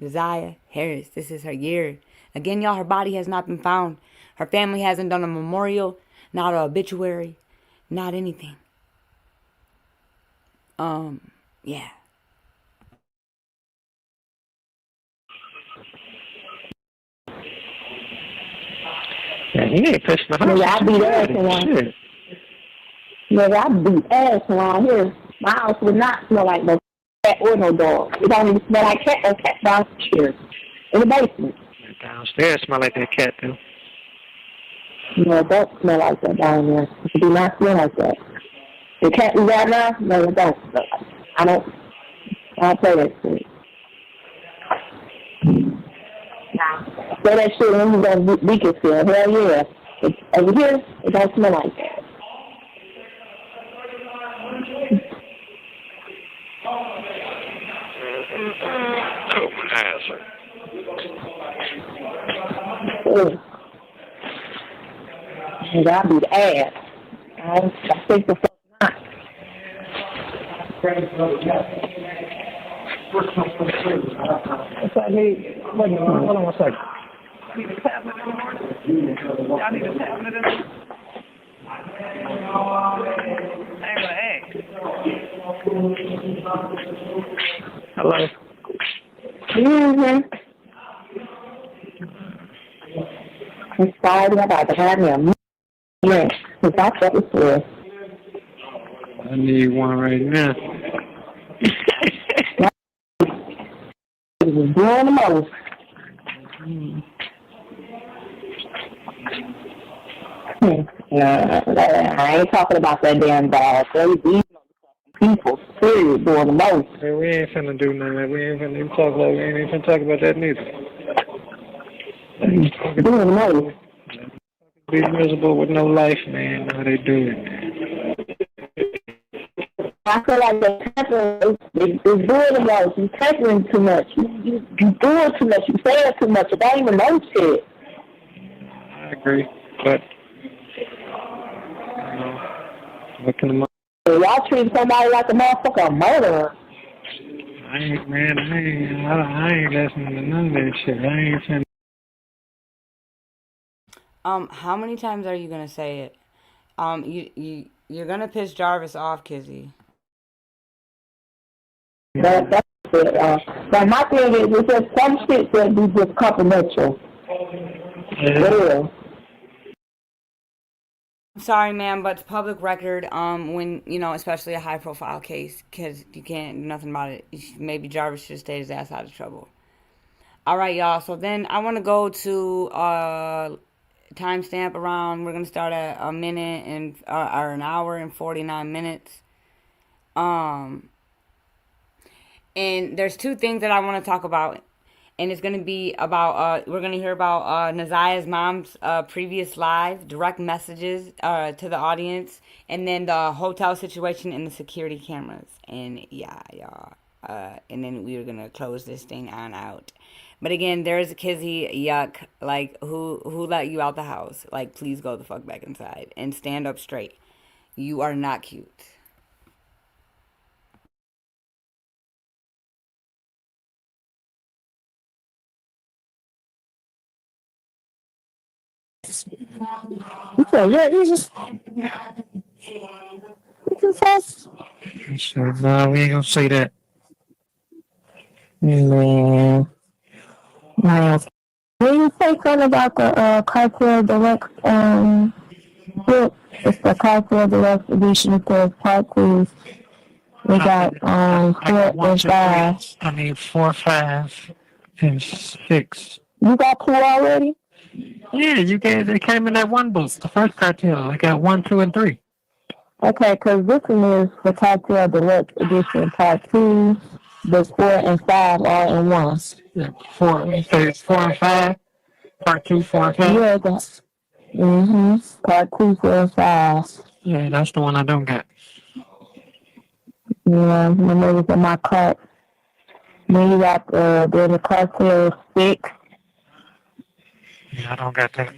Ziyah Harris. This is her year. Again, y'all, her body has not been found. Her family hasn't done a memorial, not an obituary, not anything. Yeah. Yeah, he ain't pissed the house. Nigga, I beat ass around. Nigga, I beat ass around here. My house would not smell like no cat or no dog. It don't even smell like cat or cat downstairs. In the basement. Downstairs smell like that cat, too. No, it don't smell like that down there. It do not smell like that. The cat we got now, no, it don't smell like that. I don't play that shit. Nah. Say that shit when you go Beaconsfield. Hell yeah. Over here, it don't smell like that. Oh, my ass. I beat ass. I think the fuck not. What's that need? Hold on one second. Need a tablet in the morning? Y'all need a tablet in the morning? I ain't gonna ask. Hello. I'm sorry about to have me a man. Because that's what it's for. I need one right now. It was doing the most. I ain't talking about that damn dog. These people, serious, doing the most. Hey, we ain't finna do none of that. We ain't finna even talk about. We ain't even finna talk about that neither. Doing the most. Be miserable with no life, man. How they do it, man. I feel like they're doing the most. You're taking too much. You doing too much. You saying too much. You don't even know shit. I agree, but what can y'all treat somebody like a motherfucker murderer. I ain't listening to none of that shit. I ain't finna. How many times are you gonna say it? You're gonna piss Jarvis off, Kizzy. That's it. But my thing is, it's just some shit that be just confidential. Yeah. I'm sorry, ma'am, but it's public record. When especially a high-profile case, because you can't do nothing about it. Maybe Jarvis should stay his ass out of trouble. All right, y'all. So then I want to go to timestamp around. We're gonna start at a minute and or an hour and 49 minutes. And there's two things that I want to talk about. And it's going to be about, we're going to hear about Naziah's mom's previous live, direct messages to the audience, and then the hotel situation and the security cameras. And yeah, y'all. And then we're going to close this thing on out. But again, there's a Kizzy, yuck. Like, who let you out the house? Like, please go the fuck back inside and stand up straight. You are not cute. So, yeah, you just has. No, we ain't gonna say that. Man. Nice. When you say something about the Cartel Deluxe book, it's the Cartel Deluxe edition for part 2. We got 4 and 5. I need 4, 5, and 6. You got 2 already? Yeah, it came in that one book, the first cartel. I got 1, 2, and 3. Okay, because this one is the Cartel Deluxe edition part 2. The 4 and 5 all in one. Yeah, 4. So it's 4 and 5. Part 2, 4 and 5. Yeah, that's part 2, 4 and 5. Yeah, that's the one I don't got. Yeah, remember it's in my cart. Then you got the Cartel 6. Yeah, I don't got that.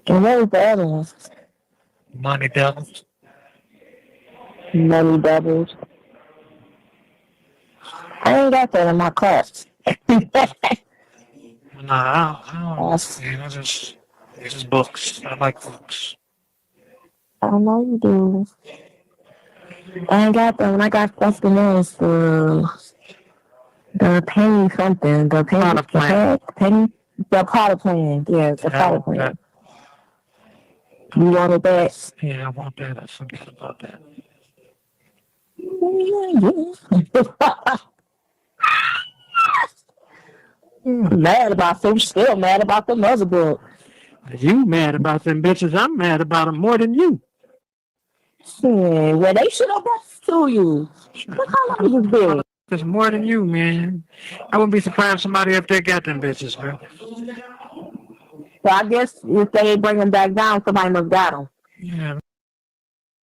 And what was the other one? Money Devils. Money Devils. I ain't got that in my cart. Nah, I don't. You know, just books. I like books. I know you do. I ain't got that one. I got something else. The penny something. The penny. The Potter plan. Yeah, the Potter plan. You wanted that? Yeah, I want that. I forgot about that. Mad about some, still mad about the mother book. You mad about them bitches? I'm mad about them more than you. Well, they should have brought to you. Look how long it's been. It's more than you, man. I wouldn't be surprised if somebody up there got them bitches, bro. So I guess if they bring them back down, somebody must got them. Yeah.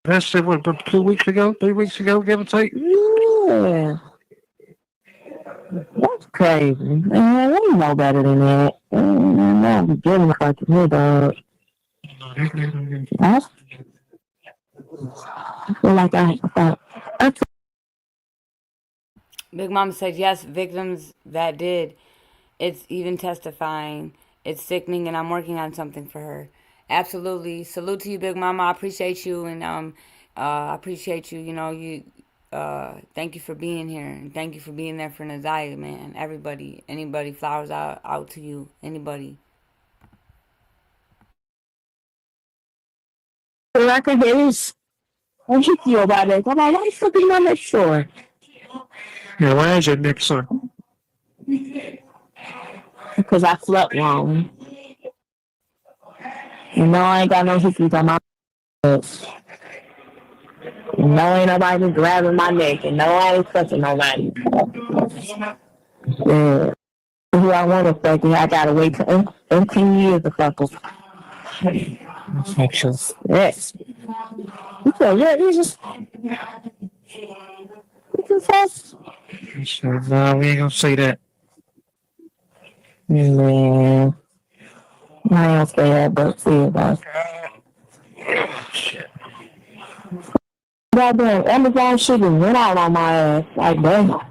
That's what, 2 weeks ago, 3 weeks ago, give or take? Yeah. That's crazy. Man, they know better than that. I'm beginning to fucking hear, dog. I feel like I Big Mama said, yes, victims that did. It's even testifying. It's sickening, and I'm working on something for her. Absolutely. Salute to you, Big Mama. I appreciate you, and I appreciate you. You know, thank you for being here, and thank you for being there for Naziah, man. Everybody, anybody, flowers out to you. Anybody. All I can hear is, what you feel about it? I'm like, why the fuck are you not next door? Yeah, why is it next door? Because I slept wrong. You know I ain't got no history on my ass. You know ain't nobody been grabbing my neck. And no, I ain't touching nobody. Yeah. Who I want to fuck, I gotta wait till 18 years to fuck them. Yes. So, yeah, you just No, we ain't gonna say that. Man. I ain't gonna say that, but see about it. Shit. Goddamn, Amazon shit just went out on my ass. Like, damn.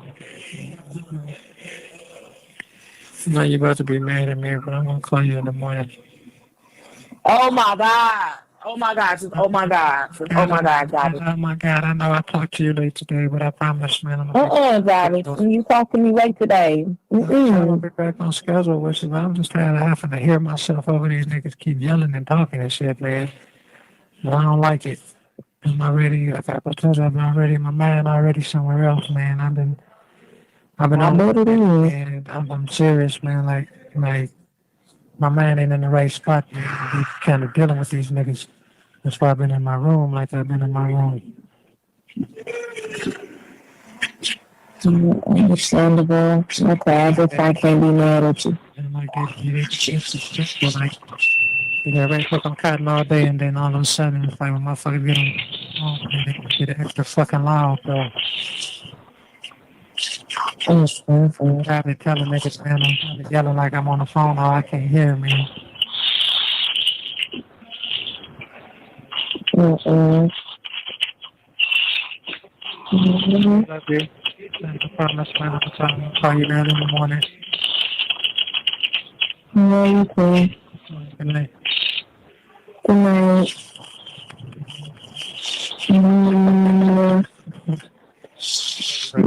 Now you about to be mad at me, but I'm gonna call you in the morning. Oh my God. Oh my God. Oh my God. Oh my God, Bobby. Oh my God, I know I talked to you late today, but I promise, man. I'm Bobby. You talked to me late today. I'll be back on schedule with you, but I'm just tired of having to hear myself over these niggas keep yelling and talking and shit, man. But I don't like it. I'm already, like I told you, my mind already somewhere else, man. I've been on it, and I'm serious, man. Like, my mind ain't in the right spot, man. I be kind of dealing with these niggas. That's why I've been in my room like I've been in my room. Understandable. Okay, I guess I can't be mad at you. And like it's just like you ready to fucking cotton all day, and then all of a sudden it's like when motherfuckers get on, they get extra fucking loud, bro. I be telling niggas, man, I'm yelling like I'm on the phone, or I can't hear, man. Love you. I promise, man, I'll call you early in the morning. No, you too. Good night. Good night.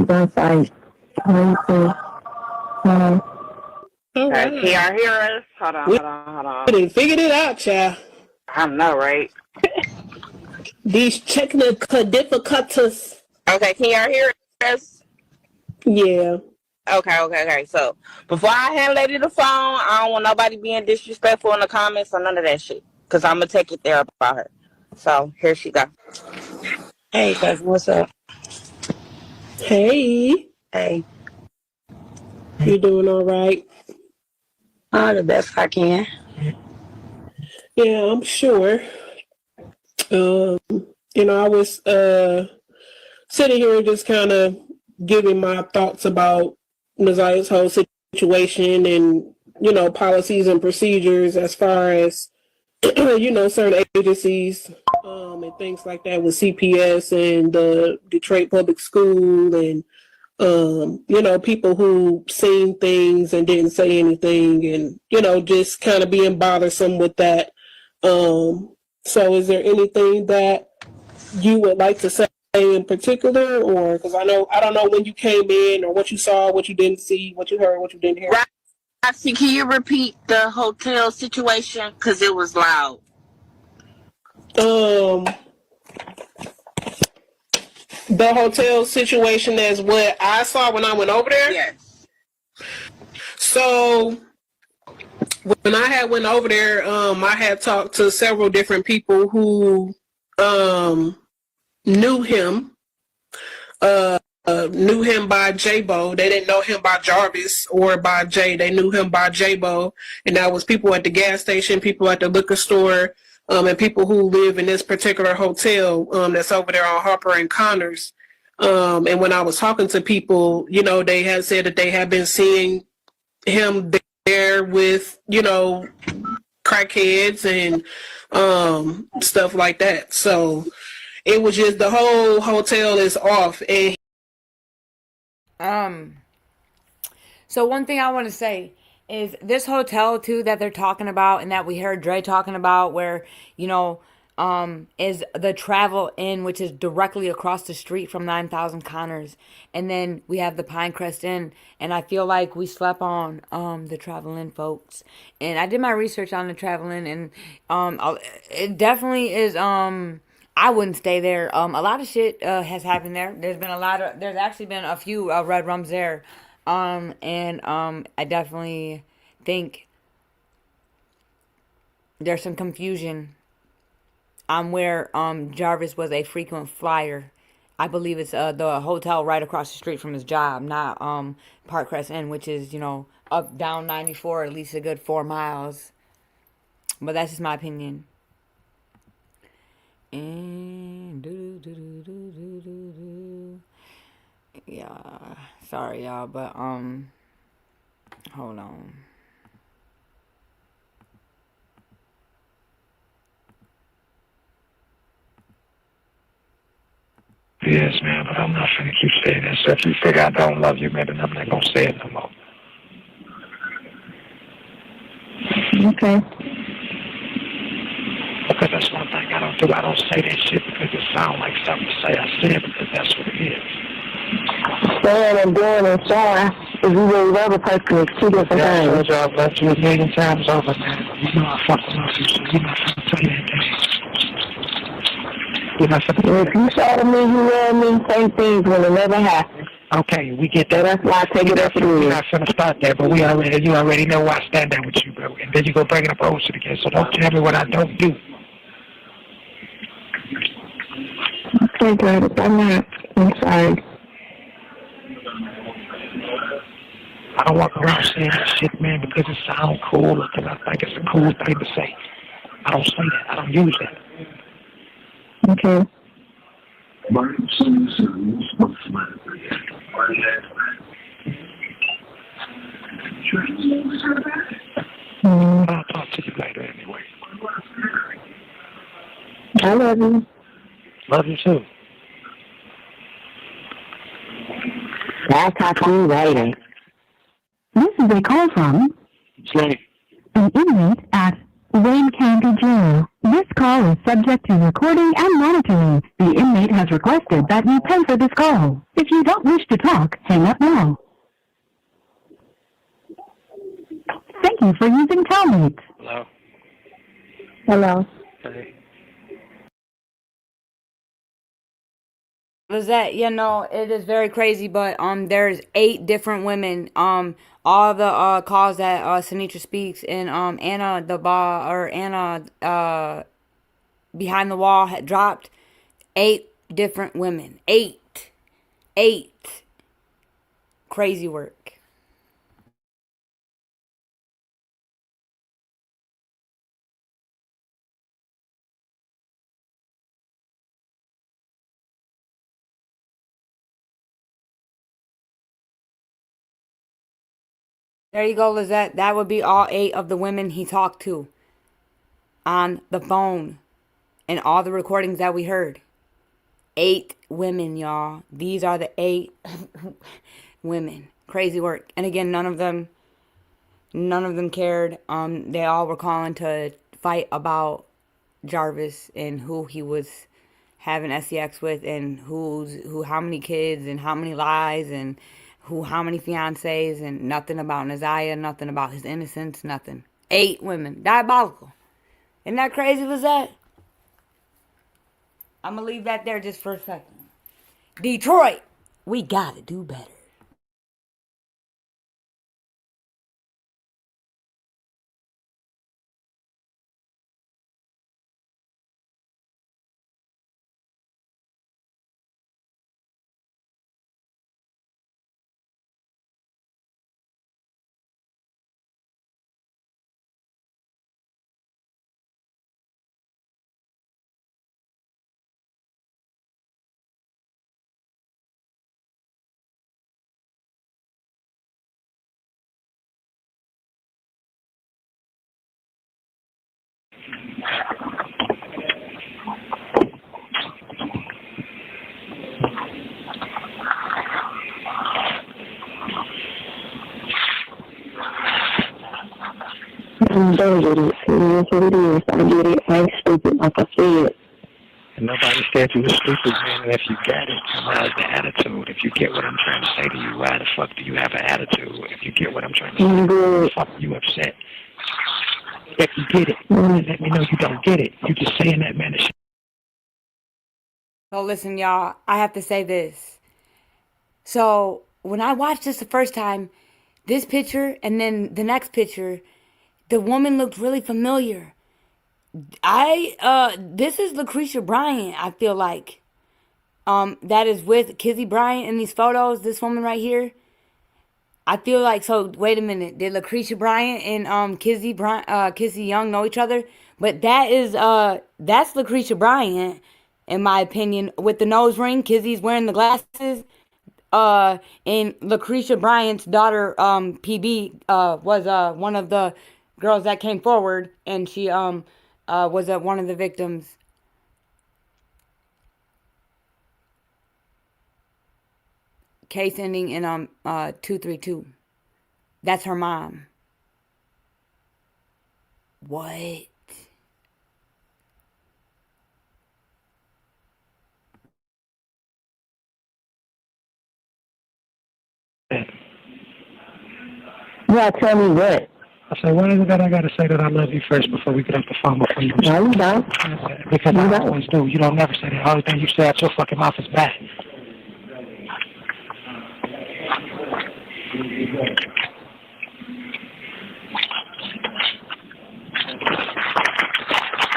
Don't fight. You too. Bye. All right. Can y'all hear us? Hold on. We done figured it out, child. I know, right? These technical difficulties. Okay, can y'all hear us? Yeah. Okay. So, before I hand Lady the phone, I don't want nobody being disrespectful in the comments or none of that shit. Because I'm going to take it there about her. So, here she go. Hey, cousin, what's up? Hey. Hey. You doing all right? The best I can. Yeah, I'm sure. I was sitting here and just kind of giving my thoughts about Ziyah's whole situation and, policies and procedures as far as, certain agencies and things like that with CPS and the Detroit Public School and, people who seen things and didn't say anything and, just kind of being bothersome with that. So is there anything that you would like to say in particular, or because I don't know when you came in or what you saw, what you didn't see, what you heard, what you didn't hear. Roxy, can you repeat the hotel situation? Because it was loud. The hotel situation is what I saw when I went over there? Yes. So when I went over there, I had talked to several different people who knew him by J-Bo. They didn't know him by Jarvis or by Jay. They knew him by J-Bo. And that was people at the gas station, people at the liquor store, and people who live in this particular hotel that's over there on Harper and Connors. And when I was talking to people, they had said that they had been seeing him there with, crackheads and stuff like that. So it was just the whole hotel is off. And so one thing I want to say is this hotel too that they're talking about and that we heard Dre talking about, where is the Travel Inn, which is directly across the street from 9000 Connors, and then we have the Pinecrest Inn, and I feel like we slept on the Travel Inn, folks. And I did my research on the Travel Inn, and it definitely is. I wouldn't stay there. A lot of shit has happened there. There's actually been a few red rums there, and I definitely think there's some confusion on where Jarvis was a frequent flyer. I believe it's the hotel right across the street from his job, not Parkcrest Inn, which is, up down 94, at least a good 4 miles. But that's just my opinion. And yeah, sorry y'all, but hold on. Yes, man, but I'm not finna keep saying that. So if you figure I don't love you, maybe I'm not gonna say it no more. Okay. Because that's one thing I don't do. I don't say that shit because it sounds like something to say. I say it because that's what it is. Saying and doing and showing, if you really love a person, it's two different things. I told you I've left you a million times over, man. You know I fucking love you, so you're not finna tell you anything. If you show to me you love me, say things when it never happened. Okay, we get that. That's why I take it up to you. We're not finna start there, but you already know where I stand there with you, bro. And then you go bring it up old shit again. So don't tell me what I don't do. Okay, Gladys, I'm not. I'm sorry. I don't walk around saying that shit, man, because it sounds cool or because I think it's a cool thing to say. I don't say that. I don't use that. Okay. I'll talk to you later anyway. I love you. Love you too. I'll talk to you later. This is a call from Slay. an inmate at Wayne County Jail. This call is subject to recording and monitoring. The inmate has requested that you pay for this call. If you don't wish to talk, hang up now. Thank you for using Telmates. Hello. Hello. Hey. Lizette, you know, it is very crazy, but there's 8 different women. All the calls that Sinitra speaks and Anna behind the wall had dropped 8 different women. 8. Crazy work. There you go, Lizette. That would be all 8 of the women he talked to on the phone and all the recordings that we heard. 8 women, y'all. These are the 8 women. Crazy work. And again, none of them cared. They all were calling to fight about Jarvis and who he was having sex with and how many kids and how many lies and how many fiancés, and nothing about Ziyah, nothing about his innocence, nothing. 8 women. Diabolical. Isn't that crazy, Lizette? I'm going to leave that there just for a second. Detroit, we got to do better. I'm done with it. It is what it is. I get it. I ain't stupid, like I said. And nobody said you were stupid, man. And if you got it, how's the attitude? If you get what I'm trying to say to you, why the fuck do you have an attitude? If you get what I'm trying to say, why the fuck are you upset? If you get it, let me know you don't get it. You just saying that, man. So listen, y'all, I have to say this. So when I watched this the first time, this picture and then the next picture, the woman looked really familiar. This is Lucretia Bryant, I feel like. That is with Kizzy Bryant in these photos, this woman right here. I feel like, so wait a minute, did Lucretia Bryant and Kizzy Young know each other? But that's Lucretia Bryant, in my opinion, with the nose ring. Kizzy's wearing the glasses. And Lucretia Bryant's daughter, PB, was one of the girls that came forward, and she was one of the victims. Case ending in 232. That's her mom. What? Yeah, tell me what. I said, why is it that I got to say that I love you first before we get off the phone before you? No, you don't. Because I always do. You don't never say that. All the thing you say out your fucking mouth is bad.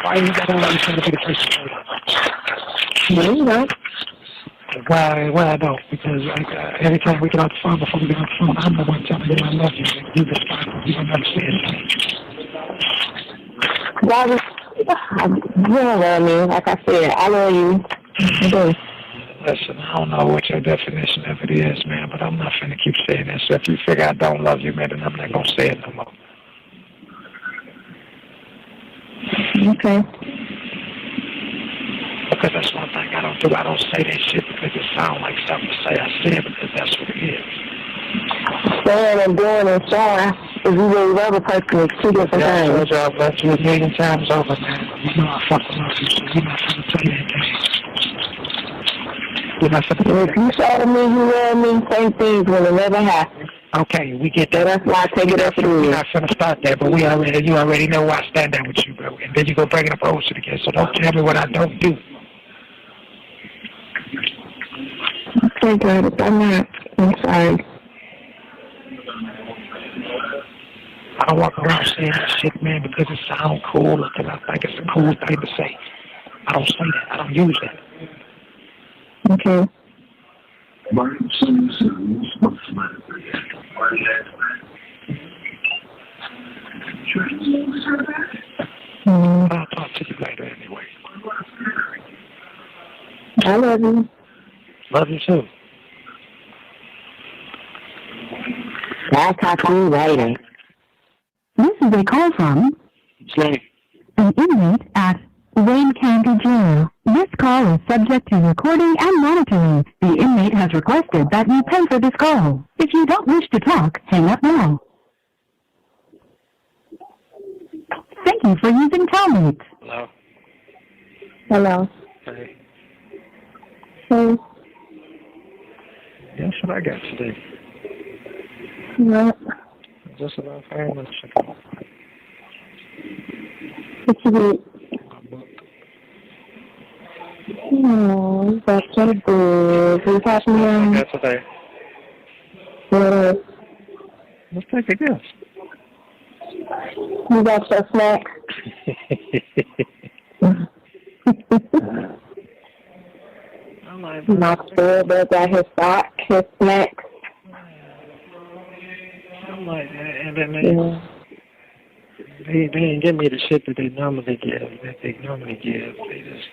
Why is that always trying to be the first? No, you don't. Why I don't? Because every time we get off the phone, before we get off the phone, I'm the one telling you I love you. You respond. You don't understand. You don't love me. Like I said, I love you. I do. Listen, I don't know what your definition of it is, man, but I'm not finna keep saying that. So if you figure I don't love you, man, then I'm not gonna say it no more. Okay. Because that's one thing I don't do. I don't say that shit because it sounds like something to say. I say it because that's what it is. Saying and doing and showing, if you really love a person, it's two different Yeah, I things. told you I've loved you a million times over, man. You know I fucking love you, so you're not finna say that. You're not finna. If you show me you love me, same things will never happen. Okay, we get that. That's why I take it up to you. We're not finna start that, but you already know where I stand there with you, bro. And then you go bring it up old shit again. So don't tell me what I don't do. Okay, good. I'm not. I'm sorry. I don't walk around saying that shit, man, because it sounds cool or because I think it's a cool thing to say. I don't say that. I don't use that. Okay. I'll talk to you later anyway. I love you. Love you too. I'll talk to you later. This is a call from Slay. an inmate at Wayne County Jail. This call is subject to recording and monitoring. The inmate has requested that you pay for this call. If you don't wish to talk, hang up now. Thank you for using Telmates. Hello. Hello. Hey. Hey. That's what I got today. What? Just about 5 minutes ago. What you did? Oh, that's so good. What's happening? What I got today. What is? Let's take a guess. You got your snack? My brother got his sock, his snacks. I'm like, and then they didn't give me the shit that they normally give. They just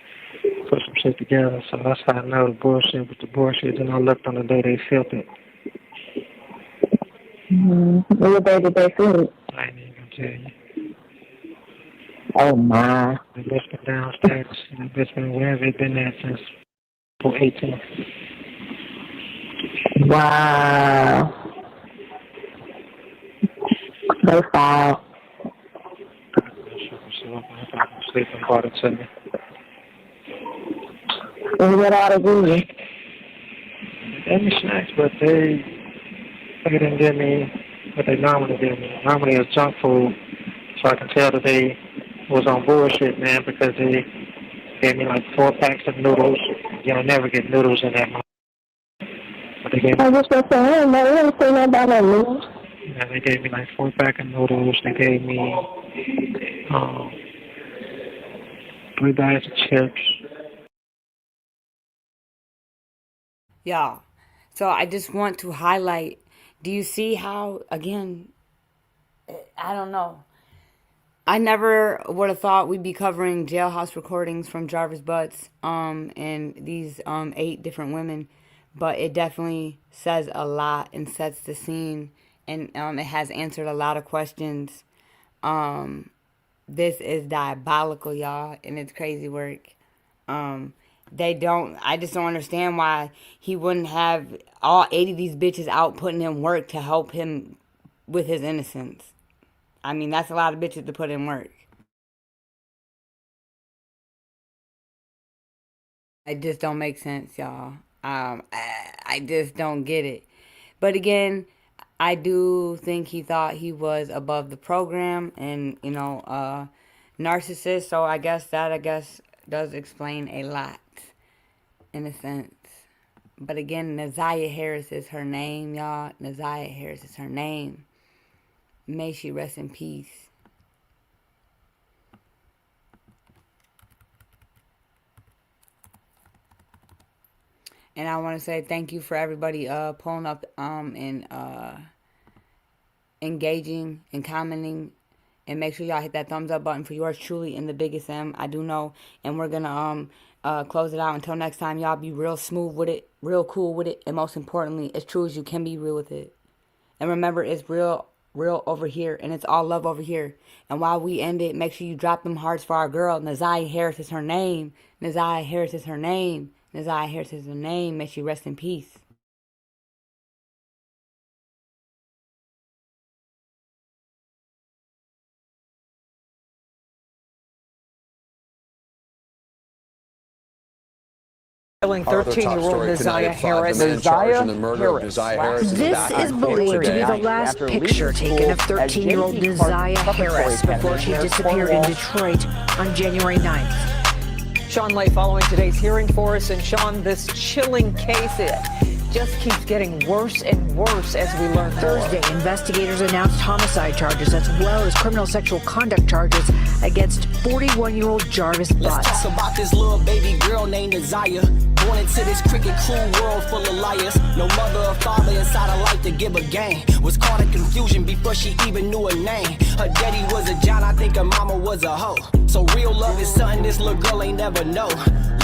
put some shit together. So that's how I know the bullshit was the bullshit. Then I looked on the day they filmed it. What day did they film it? I ain't even gonna tell you. Oh my. The bitch been downstairs. The bitch been wherever it been at since 18. Wow. They filed. Sleep and brought it to me. And what ought to do? They gave me snacks, but they didn't give me what they normally give me. Normally it's junk food, so I can tell that they was on bullshit, man, because they gave me like 4 packs of noodles. You'll never get noodles in that month. But they gave me, I was just saying, I didn't say nothing about no noodles. yeah, they gave me like 4 packs of noodles. They gave me 3 bags of chips. Y'all, so I just want to highlight, do you see how, again, I don't know. I never would have thought we'd be covering jailhouse recordings from Jarvis Butts and these 8 different women, but it definitely says a lot and sets the scene, and it has answered a lot of questions. This is diabolical, y'all, and it's crazy work. I just don't understand why he wouldn't have all 80 of these bitches out putting in work to help him with his innocence. I mean, that's a lot of bitches to put in work. It just don't make sense, y'all. I just don't get it. But again, I do think he thought he was above the program and, narcissist. So I guess does explain a lot in a sense. But again, Ziyah Harris is her name, y'all. Ziyah Harris is her name. May she rest in peace. And I want to say thank you for everybody pulling up and engaging and commenting. And make sure y'all hit that thumbs up button for yours truly and the biggest M. I do know. And we're going to close it out. Until next time, y'all be real smooth with it, real cool with it. And most importantly, as true as you can be real with it. And remember, it's real over here. And it's all love over here. And while we end it, make sure you drop them hearts for our girl. Ziyah Harris is her name. Ziyah Harris is her name. Ziyah Harris is her name. May she rest in peace. Killing 13-year-old Ziyah Harris. This is believed to be the last picture taken of 13-year-old Ziyah Harris before she disappeared in Detroit on January 9th. Sean Lay following today's hearing for us. And Sean, this chilling case, it just keeps getting worse and worse as we learn Thursday, investigators announced homicide charges as well as criminal sexual conduct charges against 41-year-old Jarvis Butts. Let's talk about this little baby girl named Ziyah. Born into this cricket cruel world full of liars. No mother or father inside her life to give a game. Was caught in confusion before she even knew her name. Her daddy was a John, I think her mama was a hoe. So real love is something this little girl ain't never know.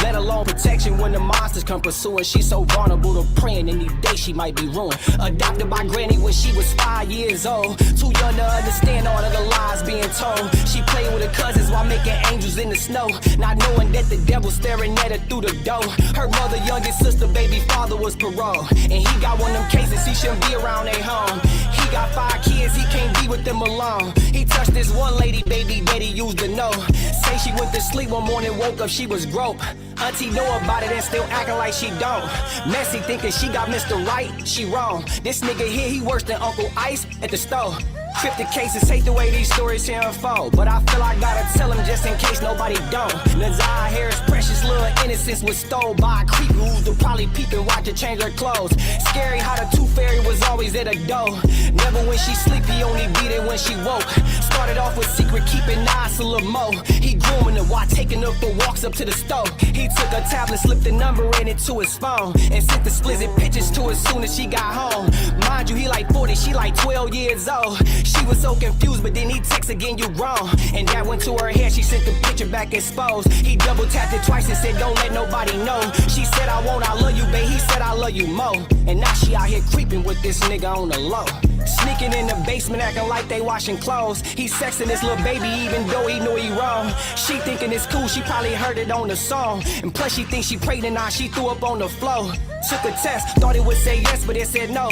Let alone protection when the monsters come pursuing. She's so vulnerable to praying any day she might be ruined. Adopted by granny when she was 5 years old. Too young to understand all of the lies being told. She played with her cousins while making angels in the snow. Not knowing that the devil's staring at her through the door. Her mother, youngest sister, baby father was parole. And he got one of them cases he shouldn't be around their home. He got 5 kids, he can't be with them alone. He touched this one lady, baby daddy used to know. Say she went to sleep one morning, woke up, she was broke. Auntie know about it and still acting like she don't. Messy thinking she got Mr. Right, she wrong. This nigga here, he worse than Uncle Ice at the store. 50 cases, hate the way these stories here unfold. But I feel I gotta tell them just in case nobody don't. Ziyah Harris' precious little innocence was stole by a creep who's to probably peep and watch her change her clothes. Scary how the tooth fairy was always at her door. Never when she sleep, he only beat it when she woke. Started off with secret keeping nice a little more. He grooming her while taking her for walks up to the stove. He took a tablet, slipped the number in it to his phone, and sent the explicit pictures to her as soon as she got home. Mind you, he like 40, she like 12 years old. She was so confused, but then he texted again, you wrong. And that went to her head, she sent the picture back exposed. He double tapped it twice and said, don't let nobody know. She said, I won't, I love you, babe. He said, I love you more. And now she out here creeping with this nigga on the low. Sneaking in the basement, acting like they washing clothes. He sexing this little baby even though he knew he wrong. She thinking it's cool, she probably heard it on the song. And plus she thinks she pregnant, now she threw up on the floor. Took a test, thought it would say yes, but it said no.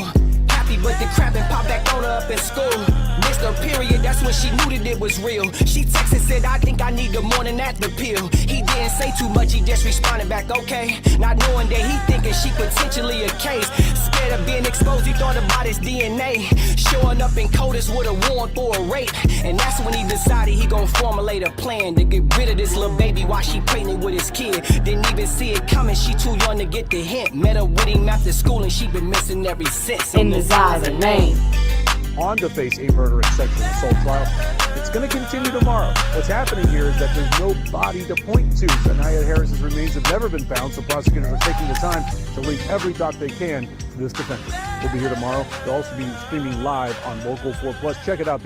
Happy but the crap and popped back on her up in school. Missed her period, that's when she knew that it was real. She texted, said, I think I need the morning after pill. He didn't say too much, he just responded back, okay. Not knowing that he thinking she potentially a case. Scared of being exposed, he thought about his DNA. Showing up in CODIS with a warrant for a rape. And that's when he decided he gon' formulate a plan to get rid of this little baby while she pregnant with his kid. Didn't even see it coming, she too young to get the hint. Met up with him after school and she been missing ever since. In Ziyah's name. On to face a murder and sexual assault trial. It's going to continue tomorrow. What's happening here is that there's no body to point to. Ziyah Harris's remains have never been found, so prosecutors are taking the time to link every dot they can to this defendant. We'll be here tomorrow. They'll also be streaming live on Local 4 Plus. Check it out.